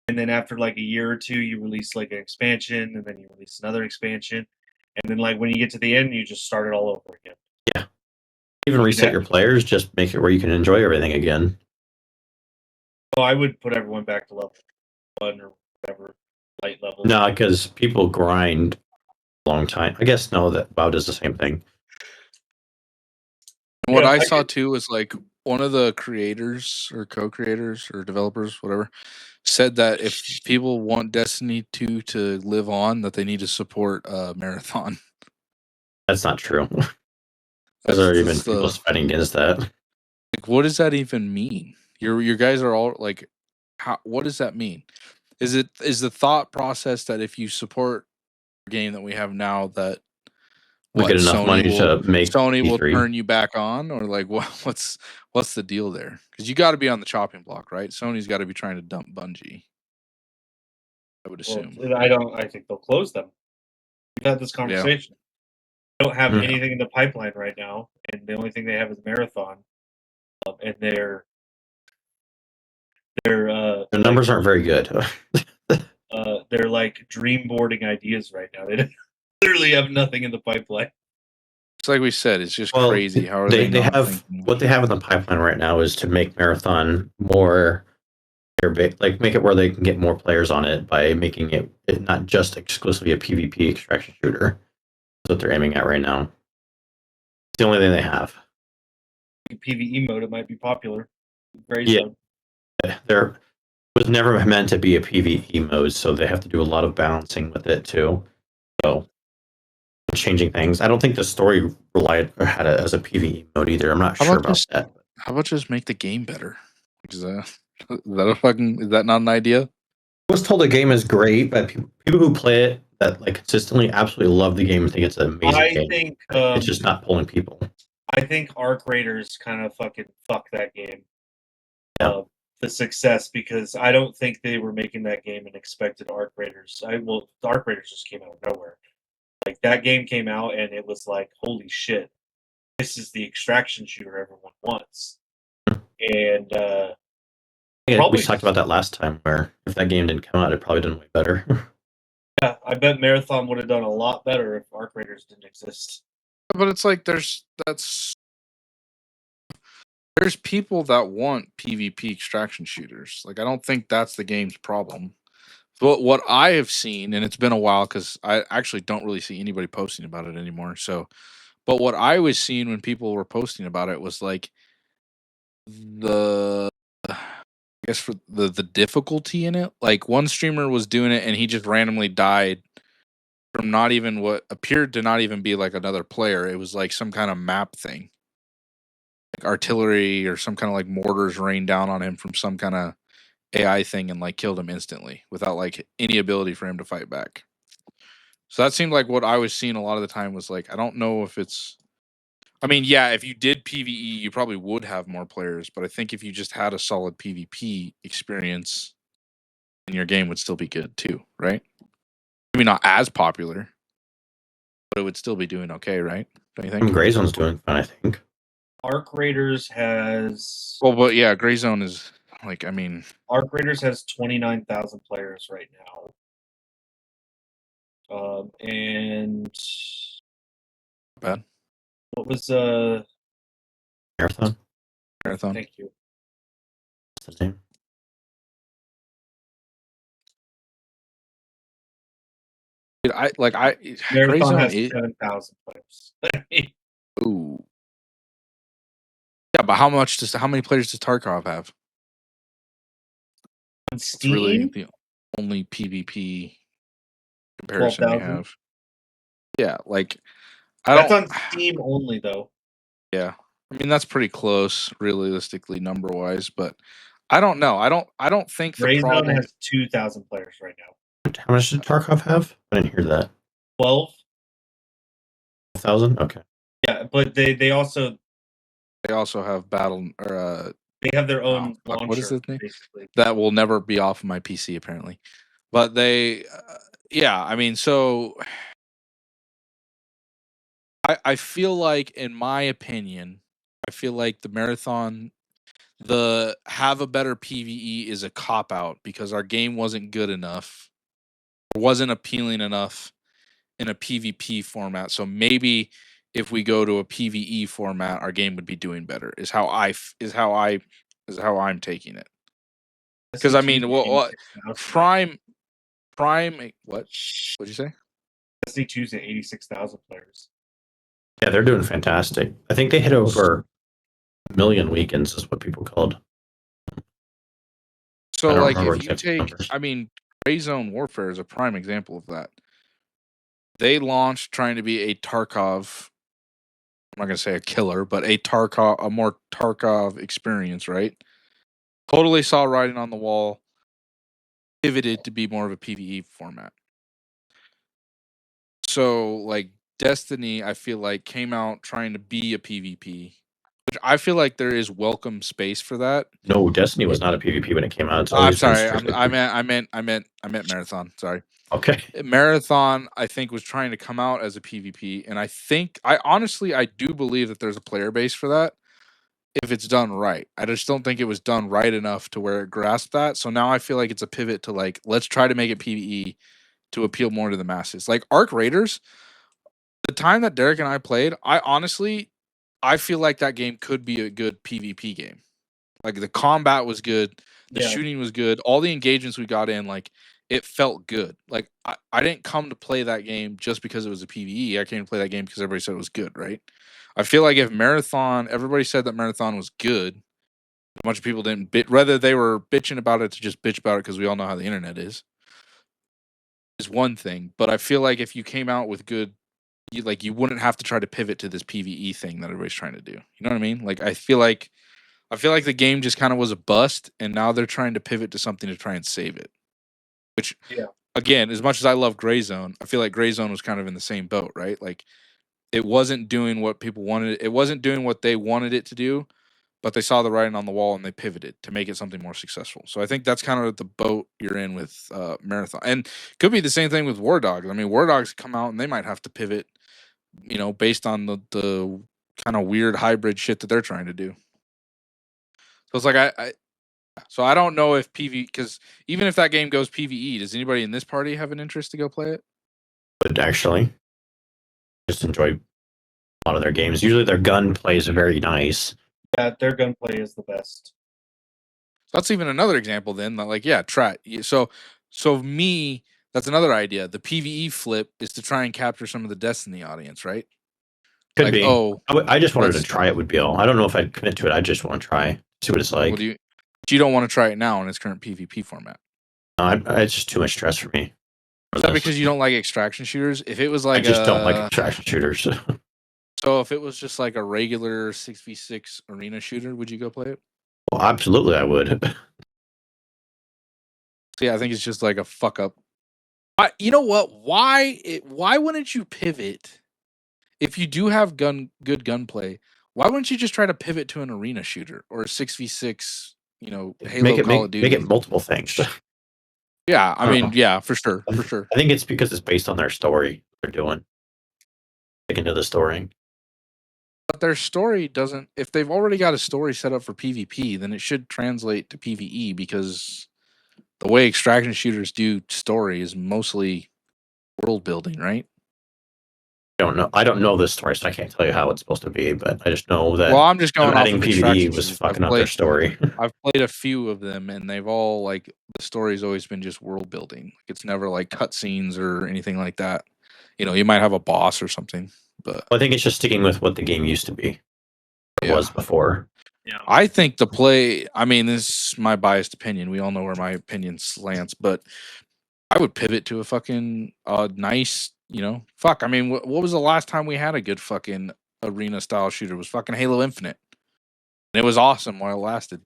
[SPEAKER 3] and then after like a year or two, you release like an expansion, and then you release another expansion, and then like when you get to the end, you just start it all over again.
[SPEAKER 4] Yeah, even reset your players, just make it where you can enjoy everything again.
[SPEAKER 3] Oh, I would put everyone back to level 1 or whatever light level.
[SPEAKER 4] No, because people grind a long time. I guess no, that WoW does the same thing.
[SPEAKER 1] And what I saw too was like one of the creators or co-creators or developers, whatever, said that if people want Destiny 2 to live on, that they need to support Marathon.
[SPEAKER 4] That's not true. There's already been people fighting against that.
[SPEAKER 1] Like, what does that even mean? Your guys are all like, what does that mean? Is the thought process that if you support a game that we have now, that
[SPEAKER 4] we get enough money to make
[SPEAKER 1] Sony E3 will turn you back on, or like what's the deal there? Because you got to be on the chopping block, right? Sony's got to be trying to dump Bungie. I would assume.
[SPEAKER 3] Well, I think they'll close them. We've had this conversation. They don't have anything in the pipeline right now, and the only thing they have is Marathon, and their
[SPEAKER 4] numbers aren't very good.
[SPEAKER 3] They're like dream boarding ideas right now. They literally have nothing in the pipeline.
[SPEAKER 1] It's like we said, it's just crazy. How are
[SPEAKER 4] they have what they have in the pipeline right now is to make Marathon more like make it where they can get more players on it by making it not just exclusively a PvP extraction shooter. That's what they're aiming at right now. It's the only thing they have.
[SPEAKER 3] PvE mode, it might be popular.
[SPEAKER 4] There was never meant to be a PvE mode, so they have to do a lot of balancing with it too. So changing things. I don't think the story had it as a PvE mode either. I'm not sure about that.
[SPEAKER 1] How about just make the game better? Is that not an idea?
[SPEAKER 4] I was told the game is great, but people who play it that like consistently absolutely love the game and think it's an amazing game.
[SPEAKER 3] Think
[SPEAKER 4] it's just not pulling people.
[SPEAKER 3] I think Arc Raiders kind of fucking fucked that game.
[SPEAKER 4] Yeah.
[SPEAKER 3] The success, because I don't think they were making that game and expected Arc Raiders. Arc Raiders just came out of nowhere. Like that game came out and it was like, holy shit. this is the extraction shooter everyone wants. And
[SPEAKER 4] we talked about that last time, where if that game didn't come out, it probably done way better.
[SPEAKER 3] Yeah, I bet Marathon would have done a lot better if Arc Raiders didn't exist.
[SPEAKER 1] But it's like there's people that want PvP extraction shooters. Like I don't think that's the game's problem. But what I have seen, and it's been a while because I actually don't really see anybody posting about it anymore. So, but what I was seeing when people were posting about it was like I guess for the difficulty in it. Like one streamer was doing it and he just randomly died from not even what appeared to not even be like another player. It was like some kind of map thing. Like artillery or some kind of like mortars rained down on him from some kind of AI thing and like killed him instantly without like any ability for him to fight back. So that seemed like what I was seeing a lot of the time was like, I don't know if it's, I mean, yeah, if you did PvE, you probably would have more players, but I think if you just had a solid PvP experience, then your game would still be good too, right? Maybe not as popular, but it would still be doing okay, right? Don't you think?
[SPEAKER 4] Gray Zone's doing fine, I think.
[SPEAKER 3] Arc Raiders has.
[SPEAKER 1] Well, but yeah, Gray Zone is like, I mean,
[SPEAKER 3] Arc Raiders has 29,000 players right now. And
[SPEAKER 1] bad.
[SPEAKER 3] what was
[SPEAKER 4] Marathon?
[SPEAKER 1] Marathon.
[SPEAKER 3] Thank you.
[SPEAKER 4] What's the name?
[SPEAKER 1] Dude, Gray
[SPEAKER 3] Marathon
[SPEAKER 1] Zone
[SPEAKER 3] has
[SPEAKER 1] is,
[SPEAKER 3] 7,000 players.
[SPEAKER 1] ooh. Yeah, but how many players does Tarkov have?
[SPEAKER 3] On
[SPEAKER 1] It's
[SPEAKER 3] Steam,
[SPEAKER 1] really the only PvP comparison we
[SPEAKER 3] 12,000.
[SPEAKER 1] have. Yeah, like
[SPEAKER 3] That's on Steam only, though.
[SPEAKER 1] Yeah, I mean that's pretty close, realistically, number wise. But I don't know. I don't think the
[SPEAKER 3] Gray Zone
[SPEAKER 1] problem.
[SPEAKER 3] has 2,000 players right now.
[SPEAKER 4] How much did Tarkov have? I didn't hear that.
[SPEAKER 3] 12,000.
[SPEAKER 4] Okay.
[SPEAKER 3] Yeah, but they also
[SPEAKER 1] have battle or
[SPEAKER 3] they have their own launcher.
[SPEAKER 1] what is it name?
[SPEAKER 3] Basically.
[SPEAKER 1] That will never be off of my PC apparently. But they, yeah, I mean, so I feel like, in my opinion, I feel like the Marathon, the have a better PvE is a cop out because our game wasn't good enough, wasn't appealing enough in a PvP format. So maybe if we go to a PvE format, our game would be doing better. Is how I'm taking it. Because I mean, what Prime? What? What'd you say?
[SPEAKER 3] Destiny 2's at 86,000 players.
[SPEAKER 4] Yeah, they're doing fantastic. I think they hit over 1 million weekends, is what people called.
[SPEAKER 1] So, like, if you take, numbers. I mean, Gray Zone Warfare is a prime example of that. They launched trying to be a Tarkov. I'm not gonna say a killer, but a more Tarkov experience, right? Totally saw writing on the wall. Pivoted to be more of a PvE format. So, like, Destiny, I feel like came out trying to be a PvP, which I feel like there is welcome space for that.
[SPEAKER 4] No, Destiny was not a PvP when it came out. It's
[SPEAKER 1] I'm sorry. I meant Marathon. Sorry.
[SPEAKER 4] Okay.
[SPEAKER 1] Marathon, I think, was trying to come out as a PvP, and I honestly do believe that there's a player base for that if it's done right. I just don't think it was done right enough to where it grasped that. So now I feel like it's a pivot to like, let's try to make it PvE to appeal more to the masses. Like Arc Raiders, the time that Derrick and I played, I feel like that game could be a good PvP game. Like the combat was good, the shooting was good, all the engagements we got in, like it felt good. Like I didn't come to play that game just because it was a PvE. I came to play that game because everybody said it was good, right? I feel like if Marathon, everybody said that Marathon was good, a bunch of people didn't whether they were bitching about it to just bitch about it because we all know how the internet is one thing. But I feel like if you came out with good, you wouldn't have to try to pivot to this PvE thing that everybody's trying to do. You know what I mean? Like I feel like the game just kind of was a bust, and now they're trying to pivot to something to try and save it. Which, again, as much as I love Gray Zone, I feel like Gray Zone was kind of in the same boat, right? Like, it wasn't doing what people wanted. It wasn't doing what they wanted it to do, but they saw the writing on the wall and they pivoted to make it something more successful. So I think that's kind of the boat you're in with Marathon. And could be the same thing with War Dogs. I mean, War Dogs come out and they might have to pivot, based on the kind of weird hybrid shit that they're trying to do. So it's like so I don't know if because even if that game goes PvE, does anybody in this party have an interest to go play it?
[SPEAKER 4] But actually, just enjoy a lot of their games. Usually their gunplay is very nice.
[SPEAKER 3] Yeah, their gunplay is the best.
[SPEAKER 1] That's even another example then. Like, yeah, try. So me, that's another idea. The PvE flip is to try and capture some of the Destiny audience, right?
[SPEAKER 4] Could
[SPEAKER 1] like,
[SPEAKER 4] be.
[SPEAKER 1] Oh,
[SPEAKER 4] I just wanted to try it would be all. I don't know if I'd commit to it. I just want to try, see what it's like.
[SPEAKER 1] Well, you don't want to try it now in its current PvP format.
[SPEAKER 4] No, it's just too much stress for me.
[SPEAKER 1] Is that because you don't like extraction shooters? If it was like
[SPEAKER 4] I just don't like extraction shooters.
[SPEAKER 1] So if it was just like a regular 6v6 arena shooter, would you go play it?
[SPEAKER 4] Well, absolutely, I would.
[SPEAKER 1] So yeah, I think it's just like a fuck up. You know what? Why wouldn't you pivot if you do have good gunplay? Why wouldn't you just try to pivot to an arena shooter or a 6v6? Halo, Call of Duty.
[SPEAKER 4] Make it multiple things.
[SPEAKER 1] Yeah, I mean, yeah, for sure.
[SPEAKER 4] I think it's because it's based on their story they're doing. Sticking to the story.
[SPEAKER 1] But their story doesn't. If they've already got a story set up for PvP, then it should translate to PvE because the way extraction shooters do story is mostly world building, right?
[SPEAKER 4] I don't know this story, so I can't tell you how it's supposed to be. But I just know that.
[SPEAKER 1] Well, I'm just going off
[SPEAKER 4] adding
[SPEAKER 1] of
[SPEAKER 4] PvE was fucking up their story.
[SPEAKER 1] I've played a few of them, and they've all the story's always been just world building. It's never like cutscenes or anything like that. You might have a boss or something, but
[SPEAKER 4] I think it's just sticking with what the game used to be. It was before.
[SPEAKER 2] Yeah,
[SPEAKER 1] I think the play. I mean, this is my biased opinion. We all know where my opinion slants, but I would pivot to a fucking nice. I mean, what was the last time we had a good fucking arena style shooter? It was fucking Halo Infinite, and it was awesome while it lasted.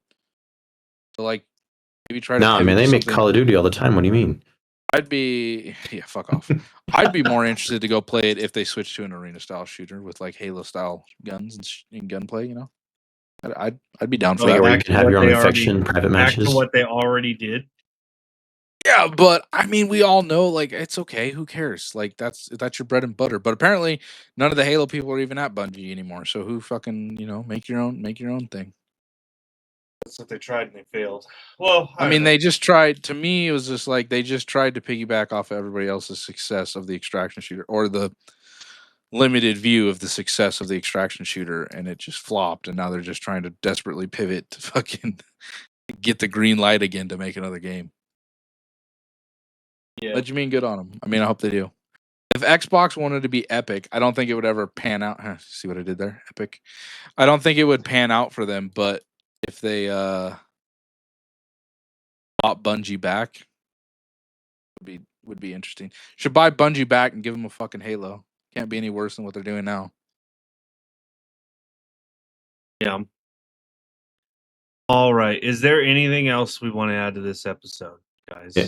[SPEAKER 1] So maybe try to.
[SPEAKER 4] No, man, they make Call of Duty all the time. What do you mean?
[SPEAKER 1] Fuck off. I'd be more interested to go play it if they switched to an arena style shooter with like Halo style guns and gunplay. I'd be down for that.
[SPEAKER 4] Where you can have your own infection private matches.
[SPEAKER 2] Back to what they already did.
[SPEAKER 1] Yeah, but I mean, we all know it's okay. Who cares? That's your bread and butter. But apparently, none of the Halo people are even at Bungie anymore. So who fucking make your own thing.
[SPEAKER 3] That's what they tried and they failed. Well,
[SPEAKER 1] I mean, they just tried. To me, it was just like they just tried to piggyback off of everybody else's success of the extraction shooter or the limited view of the success of the extraction shooter, and it just flopped. And now they're just trying to desperately pivot to fucking get the green light again to make another game.
[SPEAKER 3] Yeah.
[SPEAKER 1] What do you mean good on them? I mean, I hope they do. If Xbox wanted to be epic, I don't think it would ever pan out. See what I did there? Epic. I don't think it would pan out for them, but if they bought Bungie back, would be interesting. Should buy Bungie back and give them a fucking Halo. Can't be any worse than what they're doing now.
[SPEAKER 2] Yeah. All right. Is there anything else we want to add to this episode, guys?
[SPEAKER 4] Yeah,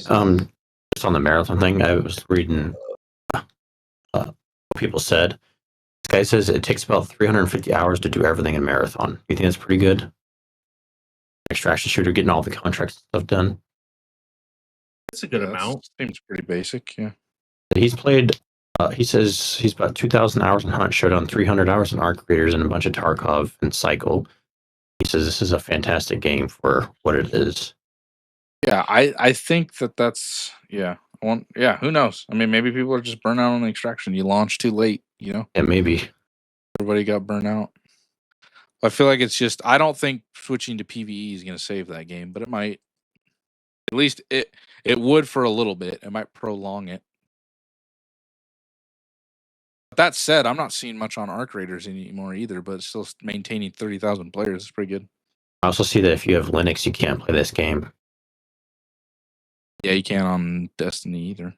[SPEAKER 4] just on the marathon thing, I was reading what people said. This guy says it takes about 350 hours to do everything in marathon. You think that's pretty good? Extraction shooter, getting all the contracts stuff done.
[SPEAKER 2] That's a good amount.
[SPEAKER 1] Seems pretty basic, yeah.
[SPEAKER 4] He's played. He says he's about 2,000 hours in Hunt Showdown, 300 hours in Arc Raiders, and a bunch of Tarkov and Cycle. He says this is a fantastic game for what it is.
[SPEAKER 1] Yeah, I think that's who knows? I mean, maybe people are just burnt out on the extraction. You launched too late,
[SPEAKER 4] Yeah, maybe.
[SPEAKER 1] Everybody got burnt out. I feel like it's just I don't think switching to PvE is going to save that game, but it might. At least it would for a little bit. It might prolong it. That said, I'm not seeing much on Arc Raiders anymore either, but still maintaining 30,000 players is pretty good.
[SPEAKER 4] I also see that if you have Linux, you can't play this game.
[SPEAKER 1] Yeah, you can't on Destiny either,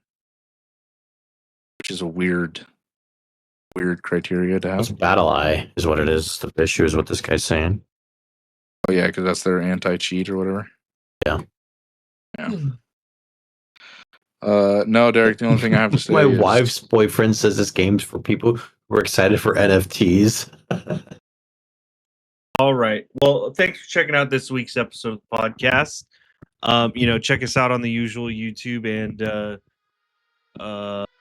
[SPEAKER 1] which is a weird criteria to have.
[SPEAKER 4] It's Battle Eye is what it is. The issue is what this guy's saying.
[SPEAKER 1] Oh yeah, because that's their anti-cheat or whatever.
[SPEAKER 4] Yeah.
[SPEAKER 1] No, Derrick. The only thing I have to say.
[SPEAKER 4] My wife's boyfriend says this game's for people who are excited for NFTs.
[SPEAKER 2] All right. Well, thanks for checking out this week's episode of the podcast. Check us out on the usual YouTube and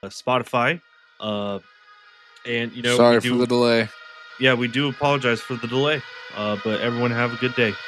[SPEAKER 2] Spotify. And
[SPEAKER 1] sorry for the delay.
[SPEAKER 2] yeah, we do apologize for the delay. But everyone have a good day.